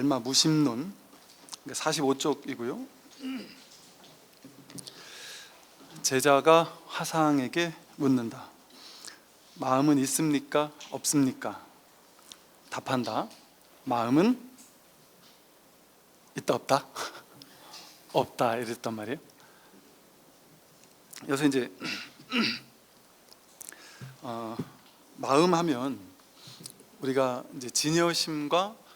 달마 무심론 45쪽이고요. 제자가 화상에게 묻는다. 마음은 있습니까? 없습니까? 답한다. 마음은 있다 없다? 없다 이랬단 말이에요. 여기서 이제 마음 하면 우리가 이제 진여심과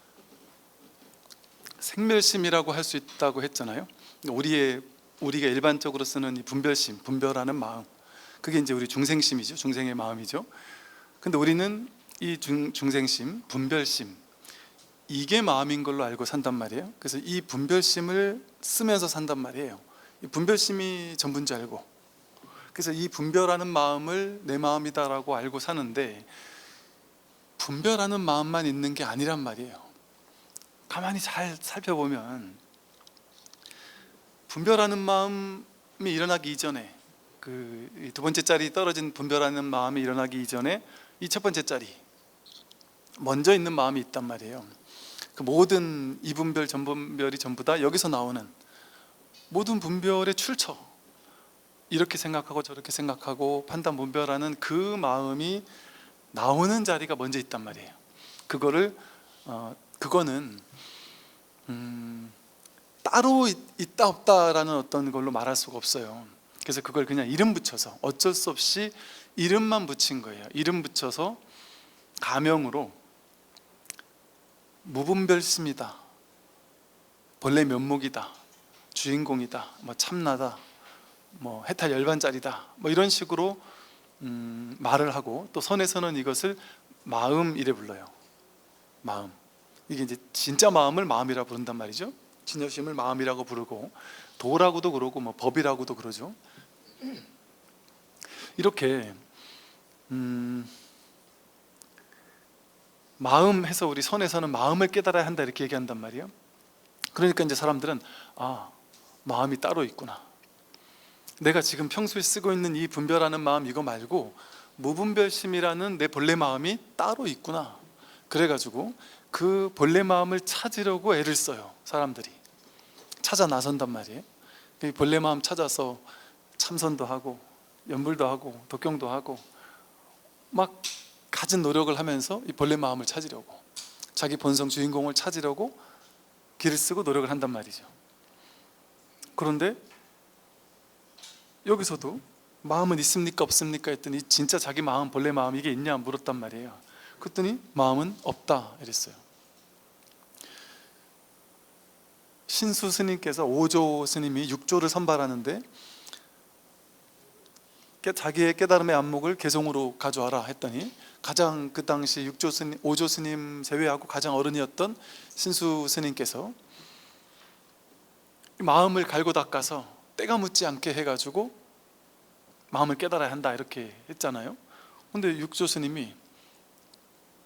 생멸심이라고 할 수 있다고 했잖아요. 우리가 일반적으로 쓰는 이 분별심, 분별하는 마음, 그게 이제 우리 중생심이죠. 중생의 마음이죠. 근데 우리는 이 중생심, 분별심, 이게 마음인 걸로 알고 산단 말이에요. 그래서 이 분별심을 쓰면서 산단 말이에요. 이 분별심이 전부인 줄 알고, 그래서 이 분별하는 마음을 내 마음이다라고 알고 사는데, 분별하는 마음만 있는 게 아니란 말이에요. 가만히 잘 살펴보면 분별하는 마음이 일어나기 이전에, 그 두 번째 짤이 떨어진 분별하는 마음이 일어나기 이전에 이 첫 번째 짤이 먼저 있는 마음이 있단 말이에요. 그 모든 이분별, 전분별이 전부 다 여기서 나오는 모든 분별의 출처, 이렇게 생각하고 저렇게 생각하고 판단 분별하는 그 마음이 나오는 자리가 먼저 있단 말이에요. 그거는 따로 있다 없다라는 어떤 걸로 말할 수가 없어요. 그래서 그걸 그냥 이름 붙여서, 어쩔 수 없이 이름만 붙인 거예요. 이름 붙여서 가명으로 무분별심이다, 본래 면목이다, 주인공이다, 뭐 참나다, 뭐 해탈 열반짜리다, 뭐 이런 식으로 말을 하고, 또 선에서는 이것을 마음 이래 불러요. 마음. 이게 이제 진짜 마음을 마음이라 부른단 말이죠. 진여심을 마음이라고 부르고, 도라고도 그러고 뭐 법이라고도 그러죠. 이렇게 마음 해서 우리 선에서는 마음을 깨달아야 한다 이렇게 얘기한단 말이에요. 그러니까 이제 사람들은 마음이 따로 있구나, 내가 지금 평소에 쓰고 있는 이 분별하는 마음 이거 말고 무분별심이라는 내 본래 마음이 따로 있구나, 그래가지고 그 본래 마음을 찾으려고 애를 써요. 사람들이 찾아 나선단 말이에요. 본래 마음 찾아서 참선도 하고 연불도 하고 독경도 하고 막 갖은 노력을 하면서 이 본래 마음을 찾으려고, 자기 본성 주인공을 찾으려고 길을 쓰고 노력을 한단 말이죠. 그런데 여기서도 마음은 있습니까 없습니까 했더니 진짜 자기 마음, 본래 마음 이게 있냐 물었단 말이에요. 그랬더니 마음은 없다 이랬어요. 신수 스님께서 5조 스님이 6조를 선발하는데 자기의 깨달음의 안목을 개성으로 가져와라 했더니, 가장 그 당시 5조 스님 제외하고 가장 어른이었던 신수 스님께서 마음을 갈고 닦아서 때가 묻지 않게 해가지고 마음을 깨달아야 한다 이렇게 했잖아요. 근데 6조 스님이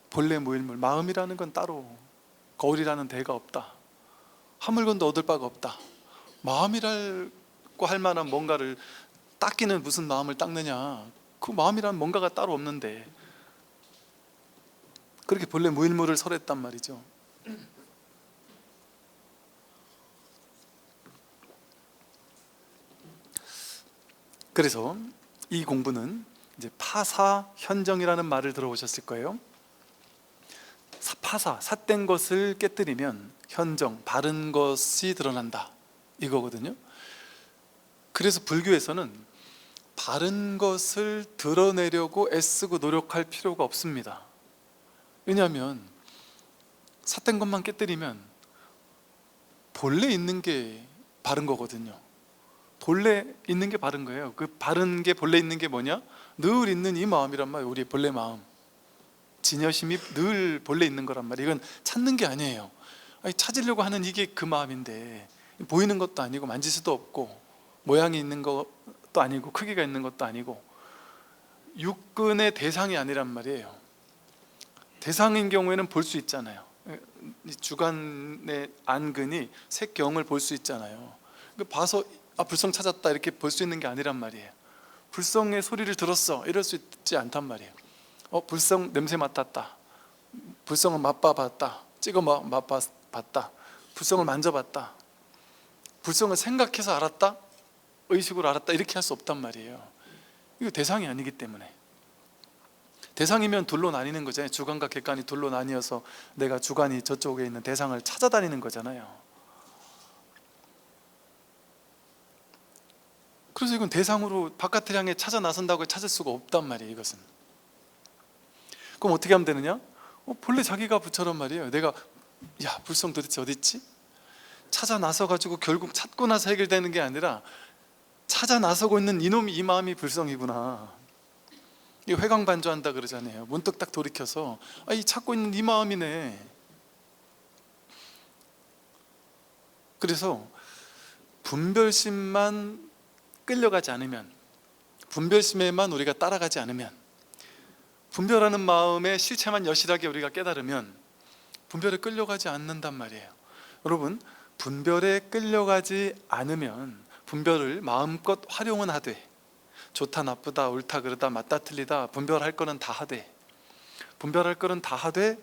본래 무일물, 마음이라는 건 따로 거울이라는 대가 없다, 하물건도 얻을 바가 없다, 마음이라고 할 만한 뭔가를 닦기는 무슨 마음을 닦느냐, 그 마음이라는 뭔가가 따로 없는데, 그렇게 본래 무일물을 설했단 말이죠. 그래서 이 공부는 이제 파사현정이라는 말을 들어보셨을 거예요. 파사, 삿된 것을 깨뜨리면 현정, 바른 것이 드러난다 이거거든요. 그래서 불교에서는 바른 것을 드러내려고 애쓰고 노력할 필요가 없습니다. 왜냐하면 삿된 것만 깨뜨리면 본래 있는 게 바른 거거든요. 본래 있는 게 바른 거예요. 그 바른 게 본래 있는 게 뭐냐? 늘 있는 이 마음이란 말이에요. 우리의 본래 마음, 진여심이 늘 본래 있는 거란 말이에요. 이건 찾는 게 아니에요. 찾으려고 하는 이게 그 마음인데, 보이는 것도 아니고 만질 수도 없고 모양이 있는 것도 아니고 크기가 있는 것도 아니고 육근의 대상이 아니란 말이에요. 대상인 경우에는 볼 수 있잖아요. 주간의 안근이 색경을 볼 수 있잖아요. 봐서 불성 찾았다 이렇게 볼 수 있는 게 아니란 말이에요. 불성의 소리를 들었어 이럴 수 있지 않단 말이에요. 불성 냄새 맡았다, 불성은 맛봐봤다, 찍어 맛봤다, 봤다, 불성을 만져봤다, 불성을 생각해서 알았다, 의식으로 알았다, 이렇게 할 수 없단 말이에요. 이거 대상이 아니기 때문에. 대상이면 둘로 나뉘는 거잖아요. 주관과 객관이 둘로 나뉘어서 내가 주관이 저쪽에 있는 대상을 찾아다니는 거잖아요. 그래서 이건 대상으로 바깥을 향해 찾아 나선다고 찾을 수가 없단 말이에요. 이것은. 그럼 어떻게 하면 되느냐? 본래 자기가 부처란 말이에요. 내가 야, 불성 도대체 어디 있지? 찾아 나서 가지고 결국 찾고 나서 해결되는 게 아니라 찾아 나서고 있는 이놈이, 이 마음이 불성이구나. 이 회광반조한다 그러잖아요. 문득 딱 돌이켜서 이 찾고 있는 이 마음이네. 그래서 분별심만 끌려가지 않으면, 분별심에만 우리가 따라가지 않으면, 분별하는 마음의 실체만 여실하게 우리가 깨달으면 분별에 끌려가지 않는단 말이에요. 여러분, 분별에 끌려가지 않으면 분별을 마음껏 활용은 하되, 좋다 나쁘다 옳다 그르다 맞다 틀리다 분별할 거는 다 하되, 분별할 거는 다 하되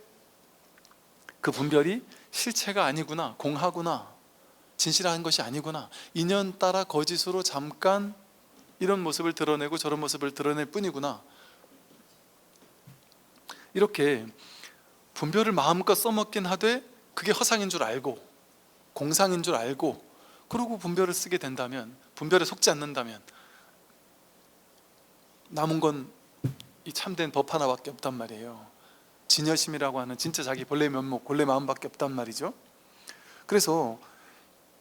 그 분별이 실체가 아니구나, 공하구나, 진실한 것이 아니구나, 인연 따라 거짓으로 잠깐 이런 모습을 드러내고 저런 모습을 드러낼 뿐이구나, 이렇게 분별을 마음껏 써먹긴 하되 그게 허상인 줄 알고 공상인 줄 알고 그러고 분별을 쓰게 된다면, 분별에 속지 않는다면 남은 건 이 참된 법 하나밖에 없단 말이에요. 진여심이라고 하는 진짜 자기 본래 면목, 본래 마음밖에 없단 말이죠. 그래서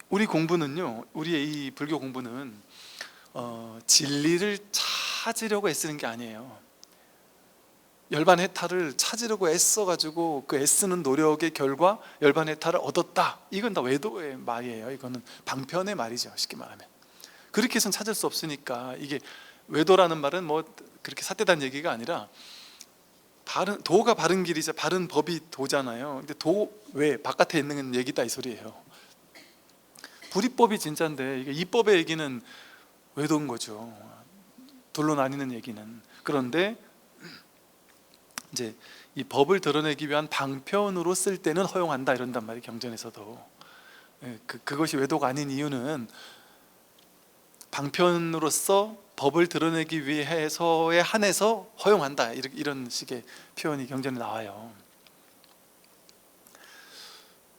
우리 공부는요, 우리의 이 불교 공부는 진리를 찾으려고 애쓰는 게 아니에요. 열반해탈을 찾으려고 애써가지고 그 애쓰는 노력의 결과 열반해탈을 얻었다, 이건 다 외도의 말이에요. 이거는 방편의 말이죠. 쉽게 말하면 그렇게 해서는 찾을 수 없으니까. 이게 외도라는 말은 뭐 그렇게 삿대단 얘기가 아니라 도가 바른 길이자 바른 법이 도잖아요. 근데 도 외 바깥에 있는 얘기다 이 소리예요. 불이법이 진짜인데 이게 이법의 얘기는 외도인 거죠. 둘로 나뉘는 얘기는. 그런데 이제 이 법을 드러내기 위한 방편으로 쓸 때는 허용한다 이런단 말이에요. 경전에서도. 그것이 외도가 아닌 이유는 방편으로서 법을 드러내기 위해서에 한해서 허용한다, 이런 식의 표현이 경전에 나와요.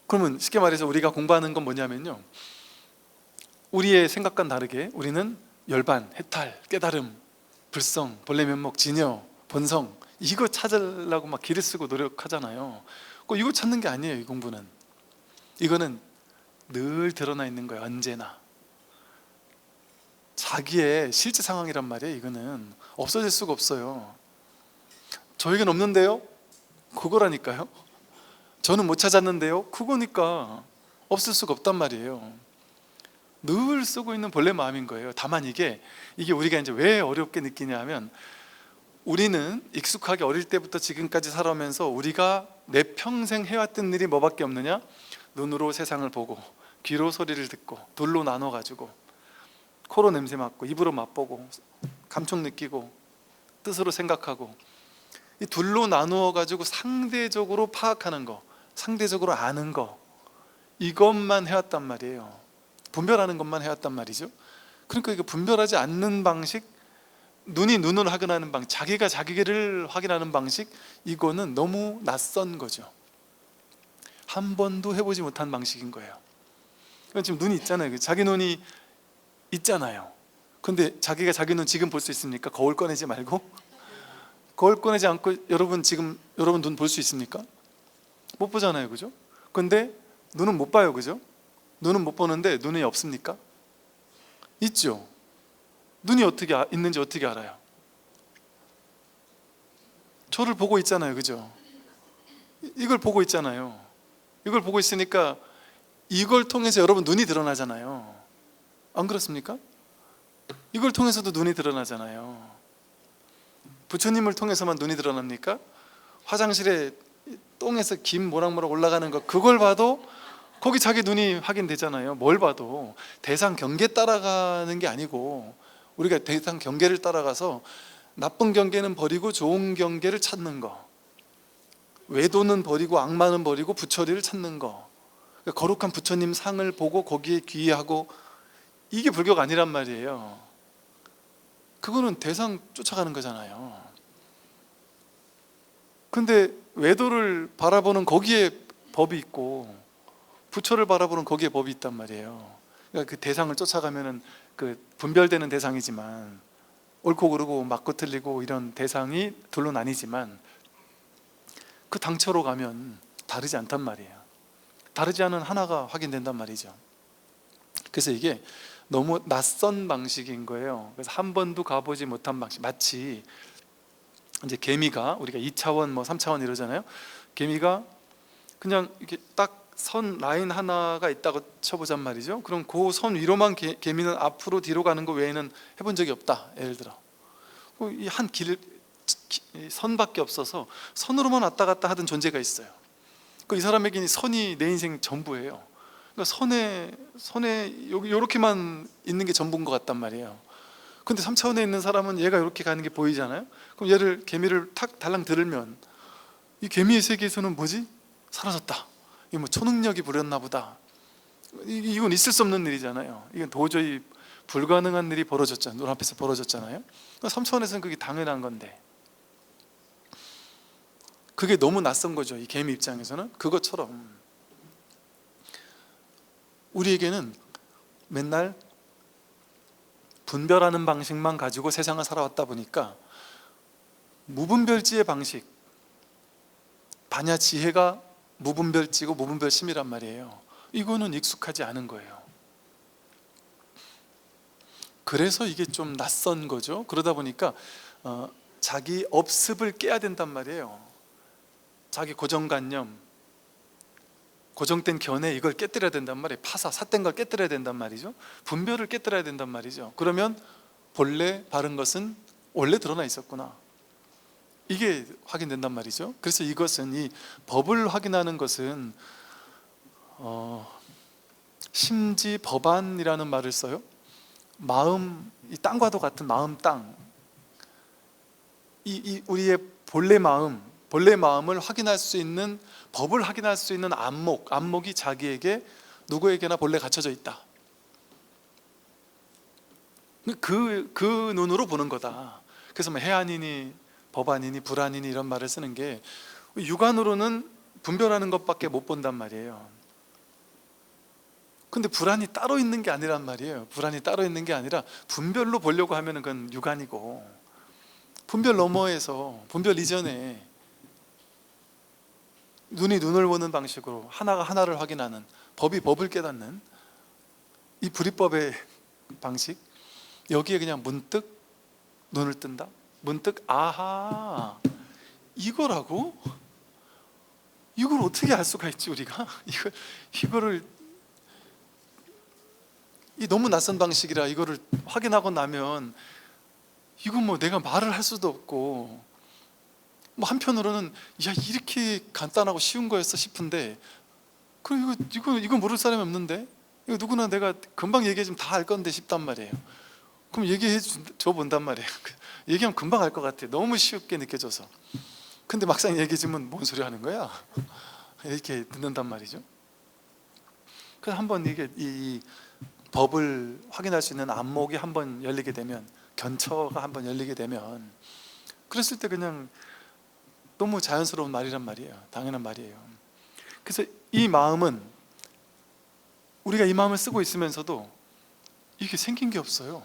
그러면 쉽게 말해서 우리가 공부하는 건 뭐냐면요, 우리의 생각과는 다르게 우리는 열반, 해탈, 깨달음, 불성, 본래 면목, 진여, 본성, 이거 찾으려고 막 기를 쓰고 노력하잖아요. 이거 찾는 게 아니에요. 이 공부는, 이거는 늘 드러나 있는 거예요. 언제나 자기의 실제 상황이란 말이에요. 이거는 없어질 수가 없어요. 저에겐 없는데요? 그거라니까요. 저는 못 찾았는데요? 그거니까 없을 수가 없단 말이에요. 늘 쓰고 있는 본래 마음인 거예요. 다만 이게 우리가 이제 왜 어렵게 느끼냐 하면, 우리는 익숙하게 어릴 때부터 지금까지 살아오면서 우리가 내 평생 해왔던 일이 뭐밖에 없느냐? 눈으로 세상을 보고, 귀로 소리를 듣고, 둘로 나눠가지고, 코로 냄새 맡고, 입으로 맛보고, 감촉 느끼고, 뜻으로 생각하고, 이 둘로 나누어 가지고 상대적으로 파악하는 거, 상대적으로 아는 거, 이것만 해왔단 말이에요. 분별하는 것만 해왔단 말이죠. 그러니까 이거 분별하지 않는 방식, 눈이 눈을 확인하는 방식, 자기가 자기를 확인하는 방식, 이거는 너무 낯선 거죠. 한 번도 해보지 못한 방식인 거예요. 지금 눈이 있잖아요. 자기 눈이 있잖아요. 근데 자기가 자기 눈 지금 볼 수 있습니까? 거울 꺼내지 말고. 거울 꺼내지 않고 여러분 지금 여러분 눈 볼 수 있습니까? 못 보잖아요. 그죠? 근데 눈은 못 봐요. 그죠? 눈은 못 보는데 눈이 없습니까? 있죠. 눈이 어떻게 있는지 어떻게 알아요? 저를 보고 있잖아요. 그죠? 이걸 보고 있잖아요. 이걸 보고 있으니까 이걸 통해서 여러분 눈이 드러나잖아요. 안 그렇습니까? 이걸 통해서도 눈이 드러나잖아요. 부처님을 통해서만 눈이 드러납니까? 화장실에 똥에서 김 모락모락 올라가는 거, 그걸 봐도 거기 자기 눈이 확인되잖아요. 뭘 봐도. 대상 경계 따라가는 게 아니고, 우리가 대상 경계를 따라가서 나쁜 경계는 버리고 좋은 경계를 찾는 거, 외도는 버리고 악마는 버리고 부처리를 찾는 거, 그러니까 거룩한 부처님 상을 보고 거기에 귀의하고, 이게 불교가 아니란 말이에요. 그거는 대상 쫓아가는 거잖아요. 근데 외도를 바라보는 거기에 법이 있고 부처를 바라보는 거기에 법이 있단 말이에요. 그러니까 그 대상을 쫓아가면은 그 분별되는 대상이지만, 옳고 그르고 맞고 틀리고 이런 대상이 둘로 나뉘지만, 그 당처로 가면 다르지 않단 말이에요. 다르지 않은 하나가 확인된단 말이죠. 그래서 이게 너무 낯선 방식인 거예요. 그래서 한 번도 가보지 못한 방식. 마치 이제 개미가, 우리가 2차원 뭐 3차원 이러잖아요. 개미가 그냥 이렇게 딱 선 라인 하나가 있다고 쳐보잔 말이죠. 그럼 그 선 위로만 개미는 앞으로 뒤로 가는 거 외에는 해본 적이 없다. 예를 들어 이 한 길 선밖에 없어서 선으로만 왔다 갔다 하던 존재가 있어요. 이 사람에게는 선이 내 인생 전부예요. 그러니까 선에 요렇게만 있는 게 전부인 것 같단 말이에요. 근데 3차원에 있는 사람은 얘가 이렇게 가는 게 보이잖아요. 그럼 개미를 탁 달랑 들으면 이 개미의 세계에서는 뭐지? 사라졌다. 이게 뭐 초능력이 부렸나 보다. 이건 있을 수 없는 일이잖아요. 이건 도저히 불가능한 일이 벌어졌잖아요. 눈앞에서 벌어졌잖아요. 3차원에서는 그게 당연한 건데, 그게 너무 낯선 거죠. 이 개미 입장에서는. 그것처럼 우리에게는 맨날 분별하는 방식만 가지고 세상을 살아왔다 보니까 무분별지의 방식, 반야 지혜가 무분별지고 무분별심이란 말이에요. 이거는 익숙하지 않은 거예요. 그래서 이게 좀 낯선 거죠. 그러다 보니까 자기 업습을 깨야 된단 말이에요. 자기 고정관념, 고정된 견해, 이걸 깨뜨려야 된단 말이에요. 파사, 삿된 걸 깨뜨려야 된단 말이죠. 분별을 깨뜨려야 된단 말이죠. 그러면 본래 바른 것은 원래 드러나 있었구나, 이게 확인된단 말이죠. 그래서 이것은, 이 법을 확인하는 것은 심지법안이라는 말을 써요. 마음, 이 땅과도 같은 마음 땅, 이 우리의 본래 마음을 확인할 수 있는, 법을 확인할 수 있는 안목이 자기에게, 누구에게나 본래 갖춰져 있다. 그 눈으로 보는 거다. 그래서 뭐 해안이니 법안이니 불안이니 이런 말을 쓰는 게, 육안으로는 분별하는 것밖에 못 본단 말이에요. 근데 불안이 따로 있는 게 아니란 말이에요. 불안이 따로 있는 게 아니라 분별로 보려고 하면 그건 육안이고, 분별 너머에서, 분별 이전에 눈이 눈을 보는 방식으로 하나가 하나를 확인하는, 법이 법을 깨닫는 이 불이법의 방식, 여기에 그냥 문득 눈을 뜬다. 문득 아하, 이거라고? 이걸 어떻게 알 수가 있지 우리가? 이거를 이 너무 낯선 방식이라 이거를 확인하고 나면 이건 뭐 내가 말을 할 수도 없고, 뭐 한편으로는 야, 이렇게 간단하고 쉬운 거였어 싶은데, 그럼 이거 모를 사람이 없는데, 이거 누구나 내가 금방 얘기해주면 다 알 건데 싶단 말이에요. 그럼 얘기해 줘 본단 말이에요. 얘기하면 금방 알 것 같아. 너무 쉽게 느껴져서. 근데 막상 얘기해주면 뭔 소리 하는 거야? 이렇게 듣는단 말이죠. 그래서 한번 이 법을 확인할 수 있는 안목이 한번 열리게 되면, 견처가 한번 열리게 되면, 그랬을 때 그냥 너무 자연스러운 말이란 말이에요. 당연한 말이에요. 그래서 이 마음은, 우리가 이 마음을 쓰고 있으면서도 이게 생긴 게 없어요.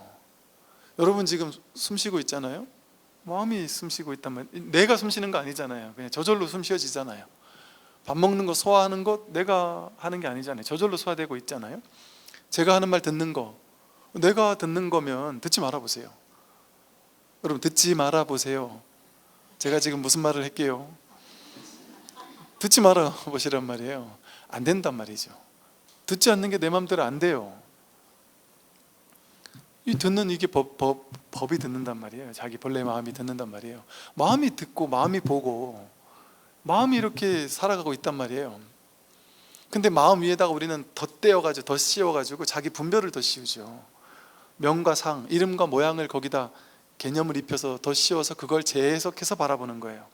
여러분 지금 숨 쉬고 있잖아요. 마음이 숨 쉬고 있단 말이에요. 내가 숨 쉬는 거 아니잖아요. 그냥 저절로 숨 쉬어지잖아요. 밥 먹는 거, 소화하는 것 내가 하는 게 아니잖아요. 저절로 소화되고 있잖아요. 제가 하는 말 듣는 거, 내가 듣는 거면 듣지 말아 보세요. 여러분 듣지 말아 보세요. 제가 지금 무슨 말을 할게요? 듣지 말아 보시란 말이에요. 안 된단 말이죠. 듣지 않는 게 내 마음대로 안 돼요. 이 듣는, 이게 법이 듣는단 말이에요. 자기 본래 마음이 듣는단 말이에요. 마음이 듣고 마음이 보고 마음이 이렇게 살아가고 있단 말이에요. 근데 마음 위에다가 우리는 덧대어가지고, 더 씌워가지고 자기 분별을 더 씌우죠. 명과 상, 이름과 모양을 거기다 개념을 입혀서 더 씌워서 그걸 재해석해서 바라보는 거예요.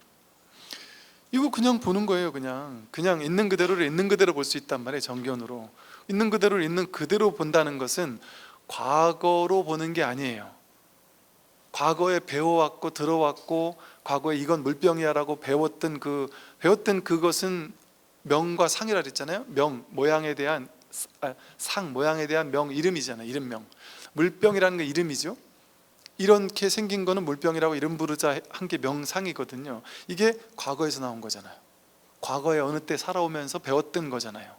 이거 그냥 보는 거예요. 그냥 있는 그대로를 있는 그대로 볼 수 있단 말이에요. 정견으로 있는 그대로를 있는 그대로 본다는 것은 과거로 보는 게 아니에요. 과거에 배워왔고 들어왔고 과거에 이건 물병이야라고 배웠던 그것은 명과 상이라 그랬잖아요. 명 모양에 대한 상 모양에 대한 명 이름이잖아요. 이름명. 물병이라는 게 이름이죠. 이렇게 생긴 거는 물병이라고 이름 부르자 한 게 명상이거든요. 이게 과거에서 나온 거잖아요. 과거에 어느 때 살아오면서 배웠던 거잖아요.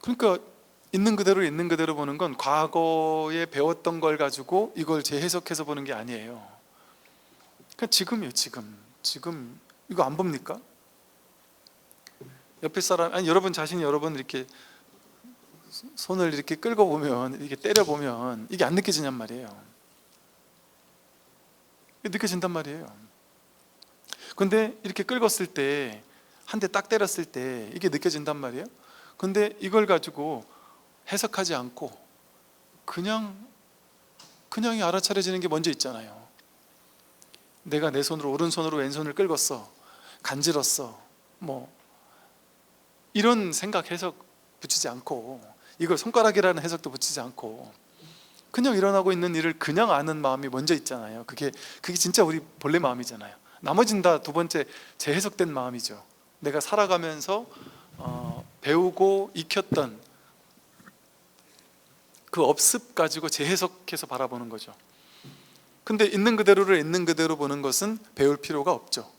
그러니까 있는 그대로 있는 그대로 보는 건 과거에 배웠던 걸 가지고 이걸 재해석해서 보는 게 아니에요. 그냥 지금이에요. 지금 이거 안 봅니까? 옆에 사람, 아니 여러분 자신이 여러분 이렇게 손을 이렇게 끌고 보면, 이렇게 때려 보면 이게 안 느껴지냔 말이에요. 이게 느껴진단 말이에요. 근데 이렇게 끌었을 때, 한 대 딱 때렸을 때 이게 느껴진단 말이에요. 근데 이걸 가지고 해석하지 않고 그냥이 알아차려지는 게 먼저 있잖아요. 내가 내 손으로 오른손으로 왼손을 끌었어, 간질렀어, 뭐 이런 생각 해석 붙이지 않고, 이걸 손가락이라는 해석도 붙이지 않고 그냥 일어나고 있는 일을 그냥 아는 마음이 먼저 있잖아요. 그게 진짜 우리 본래 마음이잖아요. 나머지는 다 두 번째 재해석된 마음이죠. 내가 살아가면서 배우고 익혔던 그 업습 가지고 재해석해서 바라보는 거죠. 근데 있는 그대로를 있는 그대로 보는 것은 배울 필요가 없죠.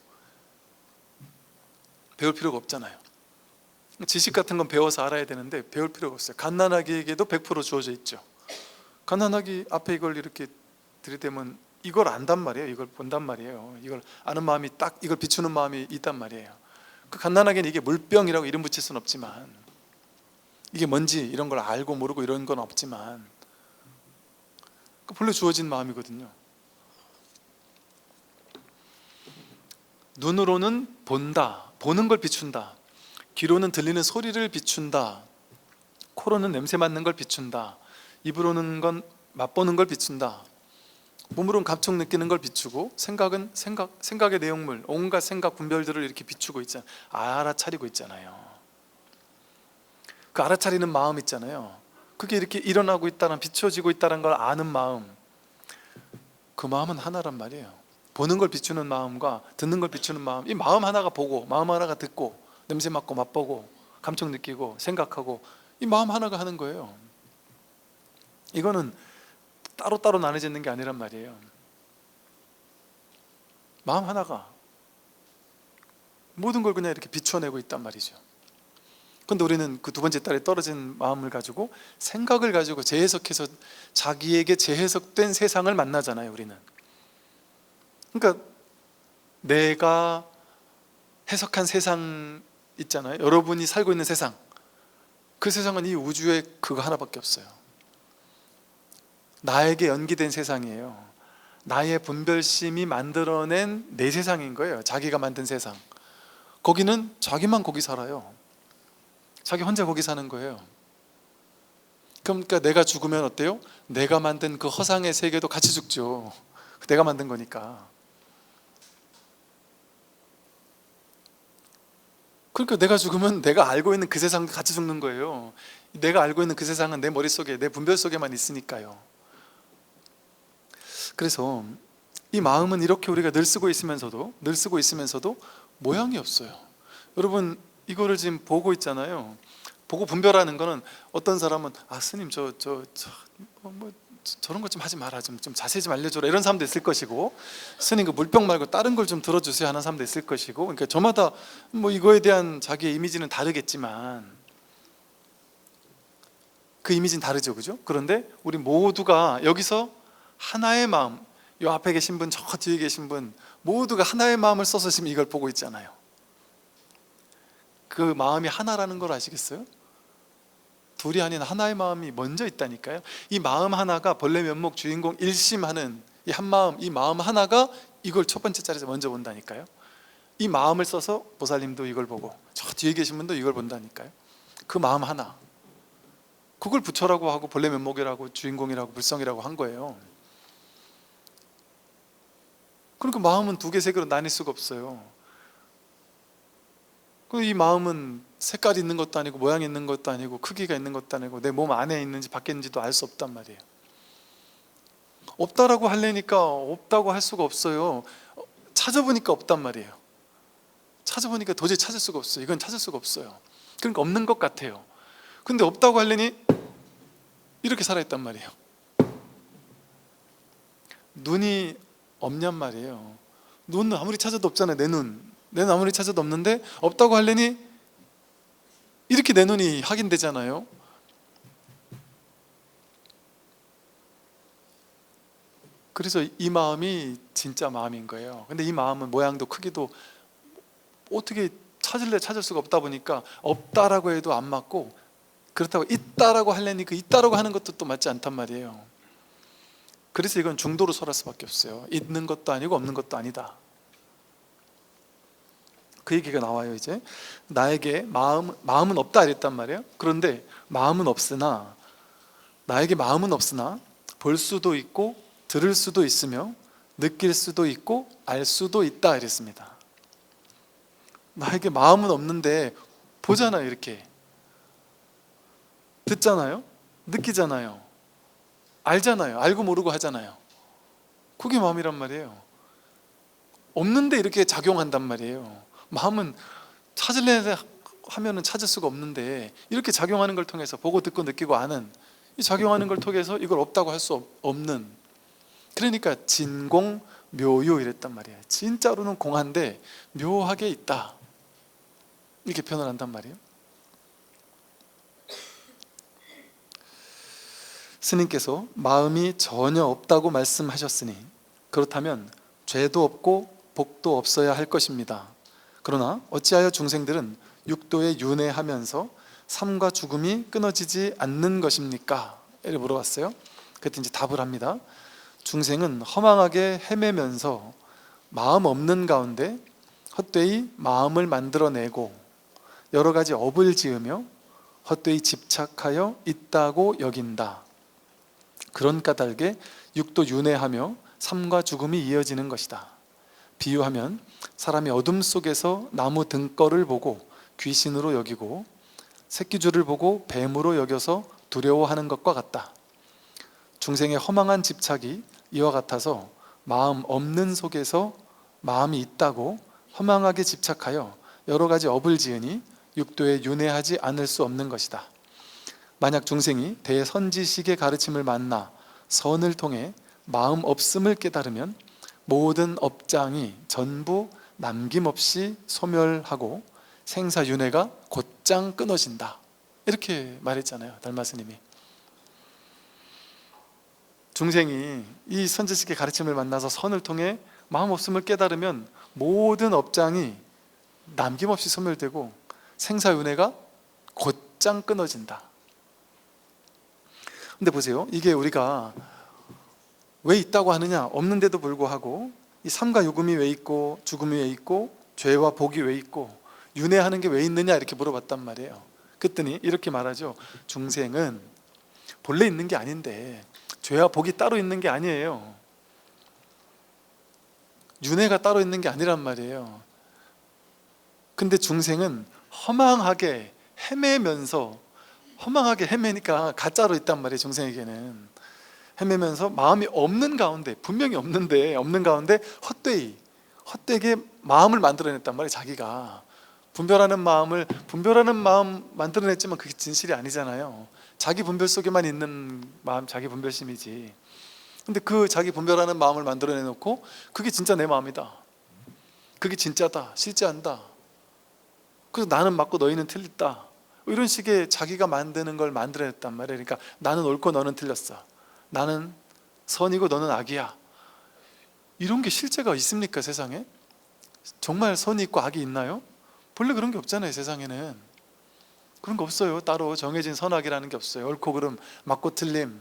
배울 필요가 없잖아요. 지식 같은 건 배워서 알아야 되는데 배울 필요가 없어요. 갓난아기에게도 100% 주어져 있죠. 갓난아기 앞에 이걸 이렇게 들이대면 이걸 안단 말이에요. 이걸 본단 말이에요. 이걸 아는 마음이 딱 이걸 비추는 마음이 있단 말이에요. 그 갓난아기는 이게 물병이라고 이름 붙일 수는 없지만, 이게 뭔지 이런 걸 알고 모르고 이런 건 없지만 본래 주어진 마음이거든요. 눈으로는 본다, 보는 걸 비춘다. 귀로는 들리는 소리를 비춘다. 코로는 냄새 맡는 걸 비춘다. 입으로는 건 맛보는 걸 비춘다. 몸으로는 감촉 느끼는 걸 비추고, 생각은 생각의 내용물, 온갖 생각 분별들을 이렇게 비추고 있잖아요. 알아차리고 있잖아요. 그 알아차리는 마음 있잖아요. 그게 이렇게 일어나고 있다는, 비춰지고 있다는 걸 아는 마음, 그 마음은 하나란 말이에요. 보는 걸 비추는 마음과 듣는 걸 비추는 마음, 이 마음 하나가 보고 마음 하나가 듣고 냄새 맡고 맛보고 감촉 느끼고 생각하고, 이 마음 하나가 하는 거예요. 이거는 따로따로 나눠져 있는 게 아니란 말이에요. 마음 하나가 모든 걸 그냥 이렇게 비춰내고 있단 말이죠. 근데 우리는 그 두 번째 딸에 떨어진 마음을 가지고, 생각을 가지고 재해석해서 자기에게 재해석된 세상을 만나잖아요. 우리는. 그러니까 내가 해석한 세상 있잖아요. 여러분이 살고 있는 세상, 그 세상은 이 우주에 그거 하나밖에 없어요. 나에게 연기된 세상이에요. 나의 분별심이 만들어낸 내 세상인 거예요. 자기가 만든 세상. 거기는 자기만 거기 살아요. 자기 혼자 거기 사는 거예요. 그러니까 내가 죽으면 어때요? 내가 만든 그 허상의 세계도 같이 죽죠. 내가 만든 거니까. 그러니까 내가 죽으면 내가 알고 있는 그 세상도 같이 죽는 거예요. 내가 알고 있는 그 세상은 내 머릿속에, 내 분별 속에만 있으니까요. 그래서 이 마음은 이렇게 우리가 늘 쓰고 있으면서도 모양이 없어요. 여러분 이거를 지금 보고 있잖아요. 보고 분별하는 거는, 어떤 사람은 스님 저런 것 좀 하지 마라, 좀 자세히 좀 알려줘라, 이런 사람도 있을 것이고, 스님 그 물병 말고 다른 걸 좀 들어주세요 하는 사람도 있을 것이고, 그러니까 저마다 뭐 이거에 대한 자기의 이미지는 다르겠지만, 그 이미지는 다르죠, 그죠? 그런데 우리 모두가 여기서 하나의 마음, 요 앞에 계신 분, 저 뒤에 계신 분 모두가 하나의 마음을 써서 지금 이걸 보고 있잖아요. 그 마음이 하나라는 걸 아시겠어요? 둘이 아닌 하나의 마음이 먼저 있다니까요. 이 마음 하나가 본래 면목 주인공 일심하는 이 한 마음, 이 마음 하나가 이걸 첫 번째 자리에서 먼저 본다니까요. 이 마음을 써서 보살님도 이걸 보고 저 뒤에 계신 분도 이걸 본다니까요. 그 마음 하나, 그걸 부처라고 하고 본래 면목이라고 주인공이라고 불성이라고 한 거예요. 그러니까 마음은 두 개, 세 개로 나뉠 수가 없어요. 이 마음은 색깔이 있는 것도 아니고 모양이 있는 것도 아니고 크기가 있는 것도 아니고 내 몸 안에 있는지 밖에 있는지도 알 수 없단 말이에요. 없다라고 하려니까 없다고 할 수가 없어요. 찾아보니까 없단 말이에요. 찾아보니까 도저히 찾을 수가 없어요. 이건 찾을 수가 없어요. 그러니까 없는 것 같아요. 근데 없다고 하려니 이렇게 살아있단 말이에요. 눈이 없냔 말이에요. 눈은 아무리 찾아도 없잖아요. 내 눈 아무리 찾아도 없는데 없다고 하려니 이렇게 내 눈이 확인되잖아요. 그래서 이 마음이 진짜 마음인 거예요. 근데 이 마음은 모양도 크기도 어떻게 찾을 수가 없다 보니까 없다라고 해도 안 맞고, 그렇다고 있다라고 하려니 그 있다라고 하는 것도 또 맞지 않단 말이에요. 그래서 이건 중도로 설할 수밖에 없어요. 있는 것도 아니고 없는 것도 아니다. 그 얘기가 나와요. 이제 나에게 마음은 없다 이랬단 말이에요. 그런데 나에게 마음은 없으나 볼 수도 있고 들을 수도 있으며 느낄 수도 있고 알 수도 있다 이랬습니다. 나에게 마음은 없는데 보잖아요. 이렇게 듣잖아요. 느끼잖아요. 알잖아요. 알고 모르고 하잖아요. 그게 마음이란 말이에요. 없는데 이렇게 작용한단 말이에요. 마음은 찾으려고 하면은 찾을 수가 없는데 이렇게 작용하는 걸 통해서 보고 듣고 느끼고 아는, 이 작용하는 걸 통해서 이걸 없다고 할 수 없는, 그러니까 진공묘유 이랬단 말이에요. 진짜로는 공한데 묘하게 있다, 이렇게 표현을 한단 말이에요. 스님께서 마음이 전혀 없다고 말씀하셨으니 그렇다면 죄도 없고 복도 없어야 할 것입니다. 그러나 어찌하여 중생들은 육도에 윤회하면서 삶과 죽음이 끊어지지 않는 것입니까? 이렇게 물어봤어요. 그때 이제 답을 합니다. 중생은 허망하게 헤매면서 마음 없는 가운데 헛되이 마음을 만들어내고 여러 가지 업을 지으며 헛되이 집착하여 있다고 여긴다. 그런 까닭에 육도 윤회하며 삶과 죽음이 이어지는 것이다. 비유하면 사람이 어둠 속에서 나무 등걸을 보고 귀신으로 여기고 새끼줄을 보고 뱀으로 여겨서 두려워하는 것과 같다. 중생의 허망한 집착이 이와 같아서 마음 없는 속에서 마음이 있다고 허망하게 집착하여 여러 가지 업을 지으니 육도에 윤회하지 않을 수 없는 것이다. 만약 중생이 대선지식의 가르침을 만나 선을 통해 마음 없음을 깨달으면 모든 업장이 전부 남김없이 소멸하고 생사윤회가 곧장 끊어진다. 이렇게 말했잖아요. 달마스님이. 중생이 이 선지식의 가르침을 만나서 선을 통해 마음 없음을 깨달으면 모든 업장이 남김없이 소멸되고 생사윤회가 곧장 끊어진다. 근데 보세요. 이게 우리가 왜 있다고 하느냐? 없는데도 불구하고 이 삶과 죽음이 왜 있고 죽음이 왜 있고 죄와 복이 왜 있고 윤회하는 게 왜 있느냐 이렇게 물어봤단 말이에요. 그랬더니 이렇게 말하죠. 중생은 본래 있는 게 아닌데 죄와 복이 따로 있는 게 아니에요. 윤회가 따로 있는 게 아니란 말이에요. 근데 중생은 허망하게 헤매면서, 허망하게 헤매니까 가짜로 있단 말이에요. 중생에게는 헤매면서 마음이 없는 가운데, 분명히 없는 가운데 헛되게 마음을 만들어냈단 말이에요. 자기가 분별하는 마음 만들어냈지만 그게 진실이 아니잖아요. 자기 분별 속에만 있는 마음, 자기 분별심이지. 근데 그 자기 분별하는 마음을 만들어내놓고 그게 진짜 내 마음이다, 그게 진짜다, 실제한다, 그래서 나는 맞고 너희는 틀렸다, 이런 식의 자기가 만드는 걸 만들어냈단 말이에요. 그러니까 나는 옳고 너는 틀렸어, 나는 선이고 너는 악이야. 이런 게 실제가 있습니까? 세상에? 정말 선이 있고 악이 있나요? 본래 그런 게 없잖아요. 세상에는 그런 거 없어요. 따로 정해진 선악이라는 게 없어요. 옳고 그름, 맞고 틀림,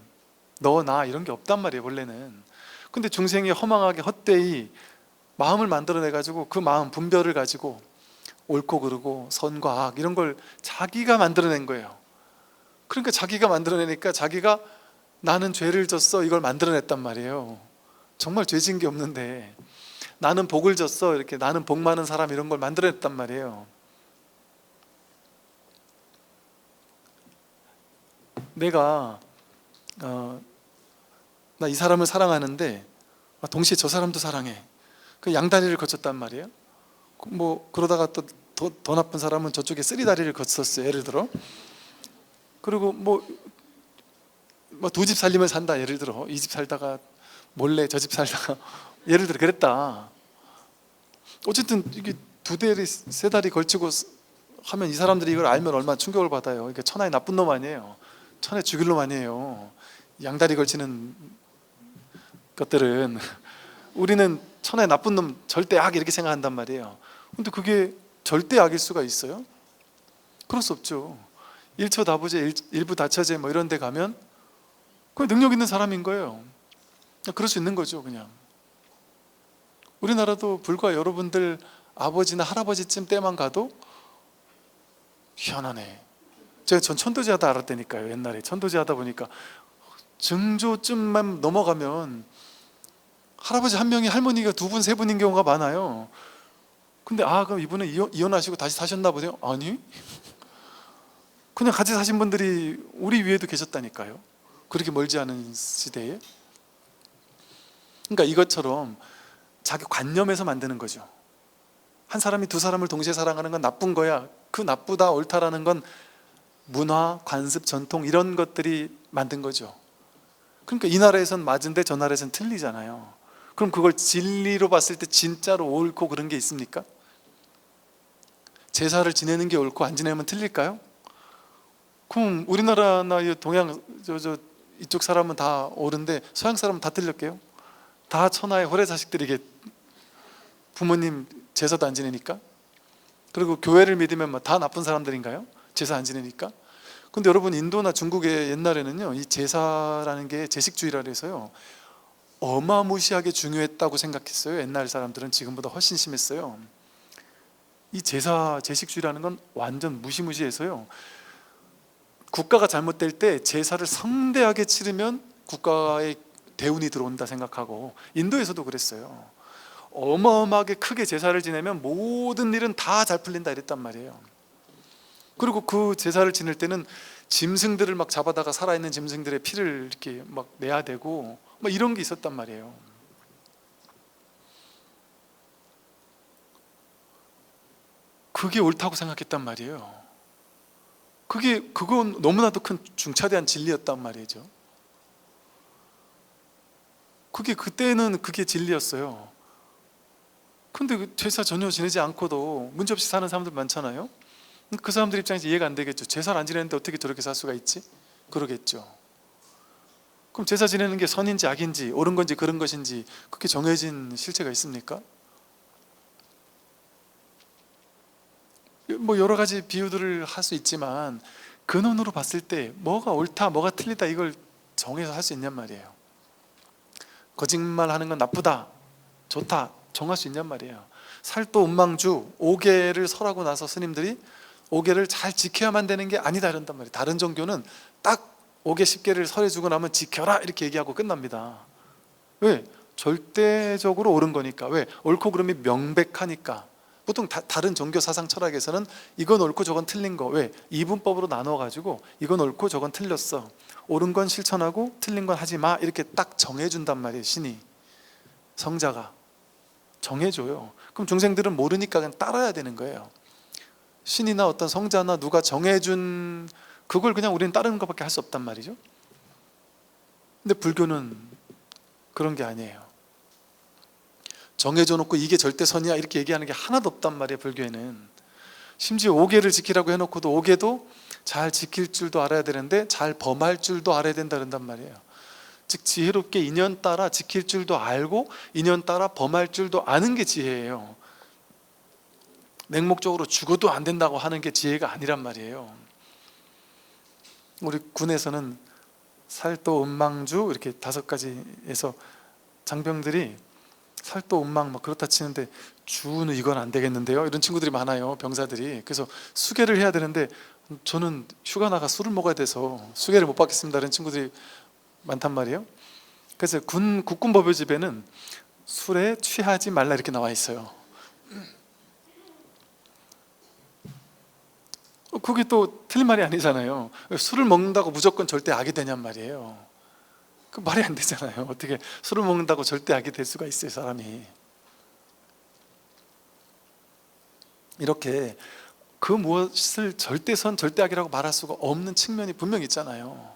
너, 나 이런 게 없단 말이에요. 본래는. 근데 중생이 허망하게 헛되이 마음을 만들어내가지고 그 마음 분별을 가지고 옳고 그르고 선과 악 이런 걸 자기가 만들어낸 거예요. 그러니까 자기가 만들어내니까 자기가 나는 죄를 졌어 이걸 만들어냈단 말이에요. 정말 죄 진 게 없는데 나는 복을 졌어, 이렇게 나는 복 많은 사람 이런 걸 만들어냈단 말이에요. 내가 나 이 사람을 사랑하는데 동시에 저 사람도 사랑해. 그 양다리를 거쳤단 말이에요. 뭐 그러다가 또 더 나쁜 사람은 저쪽에 쓰리다리를 거쳤어요. 예를 들어. 그리고 뭐 두 집 살림을 산다. 예를 들어 이 집 살다가 몰래 저 집 살다가 예를 들어 그랬다. 어쨌든 이게 두 다리 세 다리 걸치고 하면 이 사람들이 이걸 알면 얼마나 충격을 받아요. 그러니까 천하의 나쁜 놈 아니에요. 천하 죽일 놈 아니에요. 양다리 걸치는 것들은 우리는 천하의 나쁜 놈 절대 악 이렇게 생각한단 말이에요. 근데 그게 절대 악일 수가 있어요? 그럴 수 없죠. 일처다부제 일부다처제 뭐 이런 데 가면 그 능력 있는 사람인 거예요. 그럴 수 있는 거죠. 그냥 우리나라도 불과 여러분들 아버지나 할아버지쯤 때만 가도 희한하네. 전 천도제 하다 알았다니까요. 옛날에 천도제 하다 보니까 증조쯤만 넘어가면 할아버지 한 명이 할머니가 두 분, 세 분인 경우가 많아요. 근데 그럼 이분은 이혼하시고 다시 사셨나 보네요. 아니, 그냥 같이 사신 분들이 우리 위에도 계셨다니까요. 그렇게 멀지 않은 시대에. 그러니까 이것처럼 자기 관념에서 만드는 거죠. 한 사람이 두 사람을 동시에 사랑하는 건 나쁜 거야. 그 나쁘다 옳다라는 건 문화, 관습, 전통 이런 것들이 만든 거죠. 그러니까 이 나라에선 맞은데 저 나라에선 틀리잖아요. 그럼 그걸 진리로 봤을 때 진짜로 옳고 그런 게 있습니까? 제사를 지내는 게 옳고 안 지내면 틀릴까요? 그럼 우리나라나 동양 이쪽 사람은 다 옳은데 서양 사람은 다 틀렸게요? 다 천하의 호래 자식들이게 부모님 제사도 안 지내니까? 그리고 교회를 믿으면 다 나쁜 사람들인가요? 제사 안 지내니까? 근데 여러분 인도나 중국의 옛날에는요 이 제사라는 게 제식주의라 해서요 어마무시하게 중요했다고 생각했어요. 옛날 사람들은 지금보다 훨씬 심했어요. 이 제식주의라는 건 완전 무시무시해서요 국가가 잘못될 때 제사를 성대하게 치르면 국가의 대운이 들어온다 생각하고 인도에서도 그랬어요. 어마어마하게 크게 제사를 지내면 모든 일은 다 잘 풀린다 이랬단 말이에요. 그리고 그 제사를 지낼 때는 짐승들을 막 잡아다가 살아있는 짐승들의 피를 이렇게 막 내야 되고 막 이런 게 있었단 말이에요. 그게 옳다고 생각했단 말이에요. 그건 너무나도 큰 중차대한 진리였단 말이죠. 그때는 그게 진리였어요. 근데 그 제사 전혀 지내지 않고도 문제없이 사는 사람들 많잖아요. 그 사람들 입장에서 이해가 안 되겠죠. 제사를 안 지내는데 어떻게 저렇게 살 수가 있지? 그러겠죠. 그럼 제사 지내는 게 선인지 악인지 옳은 건지 그런 것인지 그렇게 정해진 실체가 있습니까? 뭐 여러 가지 비유들을 할 수 있지만 근원으로 봤을 때 뭐가 옳다 뭐가 틀리다 이걸 정해서 할 수 있냔 말이에요. 거짓말하는 건 나쁘다 좋다 정할 수 있냔 말이에요. 살도 운망주 5계를 설하고 나서 스님들이 5계를 잘 지켜야만 되는 게 아니다 이런단 말이에요. 다른 종교는 딱 5계 10계를 설해주고 나면 지켜라 이렇게 얘기하고 끝납니다. 왜? 절대적으로 옳은 거니까. 왜? 옳고 그름이 명백하니까. 보통 다른 종교 사상 철학에서는 이건 옳고 저건 틀린 거. 왜? 이분법으로 나눠가지고 이건 옳고 저건 틀렸어. 옳은 건 실천하고 틀린 건 하지 마 이렇게 딱 정해준단 말이에요. 신이 성자가 정해줘요. 그럼 중생들은 모르니까 그냥 따라야 되는 거예요. 신이나 어떤 성자나 누가 정해준 그걸 그냥 우리는 따르는 것밖에 할 수 없단 말이죠. 근데 불교는 그런 게 아니에요. 정해줘 놓고 이게 절대 선이야 이렇게 얘기하는 게 하나도 없단 말이에요. 불교에는 심지어 5계를 지키라고 해놓고도 5계도 잘 지킬 줄도 알아야 되는데 잘 범할 줄도 알아야 된다 그런단 말이에요. 즉 지혜롭게 인연 따라 지킬 줄도 알고 인연 따라 범할 줄도 아는 게 지혜예요. 맹목적으로 죽어도 안 된다고 하는 게 지혜가 아니란 말이에요. 우리 군에서는 살도 음망주 이렇게 5가지에서 장병들이 살도 음망 막 그렇다 치는데 주는 이건 안 되겠는데요 이런 친구들이 많아요. 병사들이. 그래서 수계를 해야 되는데 저는 휴가 나가 술을 먹어야 돼서 수계를 못 받겠습니다 이런 친구들이 많단 말이에요. 그래서 국군법요집에는 술에 취하지 말라 이렇게 나와 있어요. 그게 또 틀린 말이 아니잖아요. 술을 먹는다고 무조건 절대 악이 되냔 말이에요. 그 말이 안 되잖아요. 어떻게 술을 먹는다고 절대 악이 될 수가 있어요, 사람이. 이렇게 그 무엇을 절대선 절대악이라고 말할 수가 없는 측면이 분명히 있잖아요.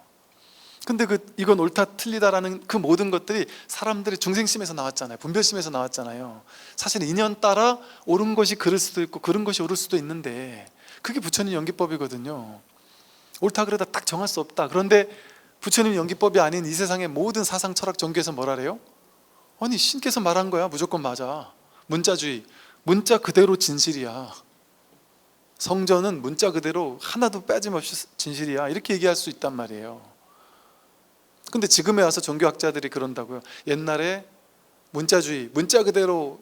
근데 이건 옳다 틀리다라는 그 모든 것들이 사람들의 중생심에서 나왔잖아요. 분별심에서 나왔잖아요. 사실 인연 따라 옳은 것이 그럴 수도 있고 그른 것이 옳을 수도 있는데, 그게 부처님 연기법이거든요. 옳다 그러다 딱 정할 수 없다. 그런데 부처님 연기법이 아닌 이 세상의 모든 사상 철학 종교에서 뭐라 그래요? 아니, 신께서 말한 거야, 무조건 맞아. 문자주의, 문자 그대로 진실이야. 성전은 문자 그대로 하나도 빠짐없이 진실이야, 이렇게 얘기할 수 있단 말이에요. 근데 지금에 와서 종교학자들이 그런다고요. 옛날에 문자주의, 문자 그대로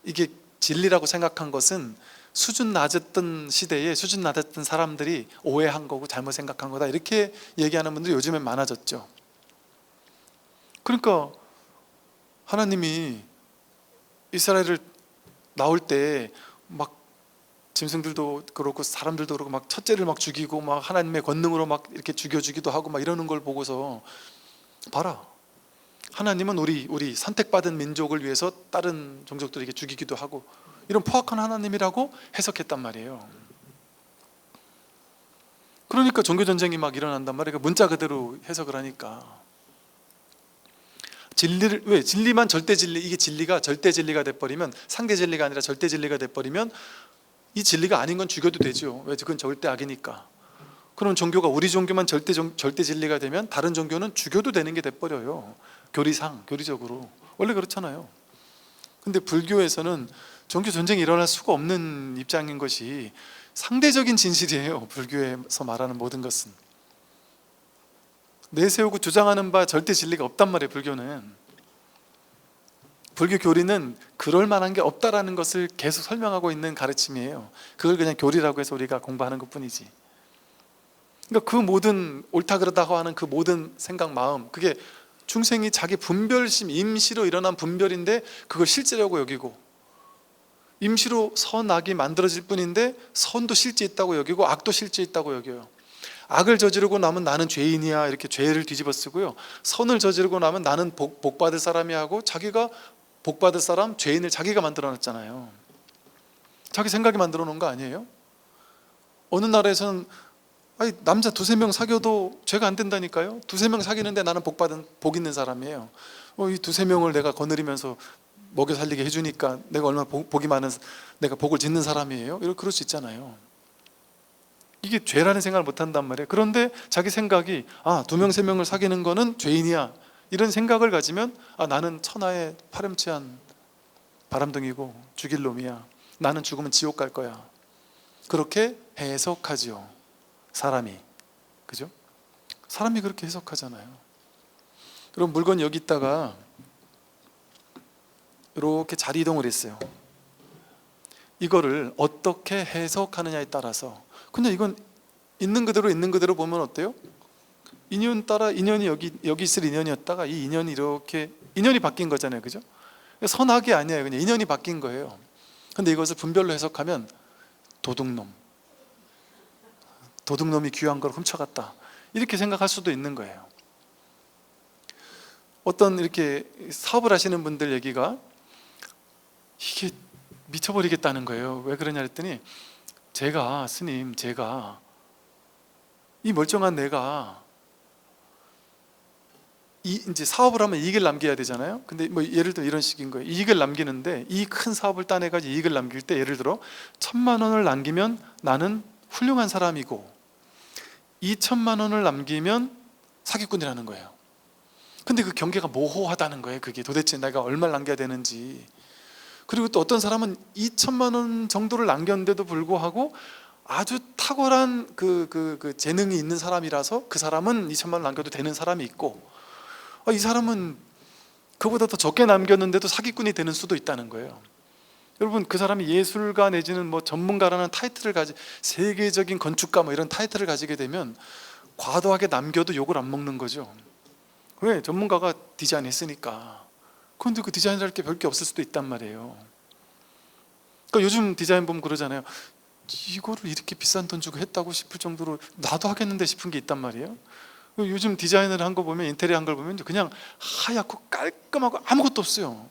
이게 진리라고 생각한 것은 수준 낮았던 시대에 수준 낮았던 사람들이 오해한 거고 잘못 생각한 거다, 이렇게 얘기하는 분들이 요즘엔 많아졌죠. 그러니까 하나님이 이스라엘을 나올 때 막 짐승들도 그렇고 사람들도 그렇고 막 첫째를 막 죽이고 막 하나님의 권능으로 막 이렇게 죽여주기도 하고 막 이러는 걸 보고서, 봐라, 하나님은 우리 선택받은 민족을 위해서 다른 종족들에게 죽이기도 하고 이런 포악한 하나님이라고 해석했단 말이에요. 그러니까 종교전쟁이 막 일어난단 말이에요. 문자 그대로 해석을 하니까. 진리를, 왜? 진리만 절대 진리, 이게 진리가 절대 진리가 돼버리면, 상대 진리가 아니라 절대 진리가 돼버리면 이 진리가 아닌 건 죽여도 되죠. 왜? 그건 절대 악이니까. 그럼 종교가, 우리 종교만 절대 진리가 되면 다른 종교는 죽여도 되는 게 돼버려요. 교리적으로 원래 그렇잖아요. 근데 불교에서는 종교 전쟁이 일어날 수가 없는 입장인 것이 상대적인 진실이에요. 불교에서 말하는 모든 것은 내세우고 주장하는 바 절대 진리가 없단 말이에요. 불교 교리는 그럴 만한 게 없다라는 것을 계속 설명하고 있는 가르침이에요. 그걸 그냥 교리라고 해서 우리가 공부하는 것 뿐이지. 그러니까 그 모든 옳다 그러다고 하는 그 모든 생각, 마음, 그게 중생이 자기 분별심, 임시로 일어난 분별인데 그걸 실제라고 여기고, 임시로 선악이 만들어질 뿐인데 선도 실제 있다고 여기고 악도 실제 있다고 여겨요. 악을 저지르고 나면 나는 죄인이야, 이렇게 죄를 뒤집어 쓰고요. 선을 저지르고 나면 나는 복받을 사람이 하고, 자기가 복받을 사람, 죄인을 자기가 만들어 놨잖아요. 자기 생각이 만들어 놓은 거 아니에요? 어느 나라에서는 아니, 남자 두세 명 사귀어도 죄가 안 된다니까요. 두세 명 사귀는데 나는 복 있는 사람이에요. 이 두세 명을 내가 거느리면서 먹여 살리게 해주니까 내가 얼마나 복이 많은, 내가 복을 짓는 사람이에요. 이렇게 그럴 수 있잖아요. 이게 죄라는 생각을 못 한단 말이에요. 그런데 자기 생각이, 두 명, 세 명을 사귀는 거는 죄인이야, 이런 생각을 가지면 나는 천하의 파렴치한 바람둥이고 죽일 놈이야, 나는 죽으면 지옥 갈 거야, 그렇게 해석하지요. 사람이, 그죠? 사람이 그렇게 해석하잖아요. 그럼 물건 여기 있다가 이렇게 자리 이동을 했어요. 이거를 어떻게 해석하느냐에 따라서, 근데 이건 있는 그대로 보면 어때요? 인연 따라, 인연이 여기 있을 인연이었다가 이 인연이 이렇게, 인연이 바뀐 거잖아요, 그죠? 선악이 아니에요. 그냥 인연이 바뀐 거예요. 근데 이것을 분별로 해석하면 도둑놈이 귀한 걸 훔쳐갔다, 이렇게 생각할 수도 있는 거예요. 어떤 이렇게 사업을 하시는 분들 얘기가, 이게 미쳐버리겠다는 거예요. 왜 그러냐 했더니, 스님, 제가 이 멀쩡한 내가 이제 사업을 하면 이익을 남겨야 되잖아요. 근데 뭐 예를 들어 이런 식인 거예요. 이익을 남기는데, 이 큰 사업을 따내가지고 이익을 남길 때, 예를 들어 1,000만 원을 남기면 나는 훌륭한 사람이고 2,000만 원을 남기면 사기꾼이라는 거예요. 근데 그 경계가 모호하다는 거예요. 그게 도대체 내가 얼마를 남겨야 되는지. 그리고 또 어떤 사람은 2,000만 원 정도를 남겼는데도 불구하고 아주 탁월한 그 재능이 있는 사람이라서 그 사람은 2,000만 원 남겨도 되는 사람이 있고, 이 사람은 그보다 더 적게 남겼는데도 사기꾼이 되는 수도 있다는 거예요. 여러분, 그 사람이 예술가 내지는 뭐 전문가라는 타이틀을 세계적인 건축가 뭐 이런 타이틀을 가지게 되면 과도하게 남겨도 욕을 안 먹는 거죠. 왜? 전문가가 디자인했으니까. 그런데 그 디자인할 게 별 게 없을 수도 있단 말이에요. 그러니까 요즘 디자인 보면 그러잖아요. 이거를 이렇게 비싼 돈 주고 했다고 싶을 정도로 나도 하겠는데 싶은 게 있단 말이에요. 요즘 디자인을 한 거 보면, 인테리어 한 걸 보면 그냥 하얗고 깔끔하고 아무것도 없어요.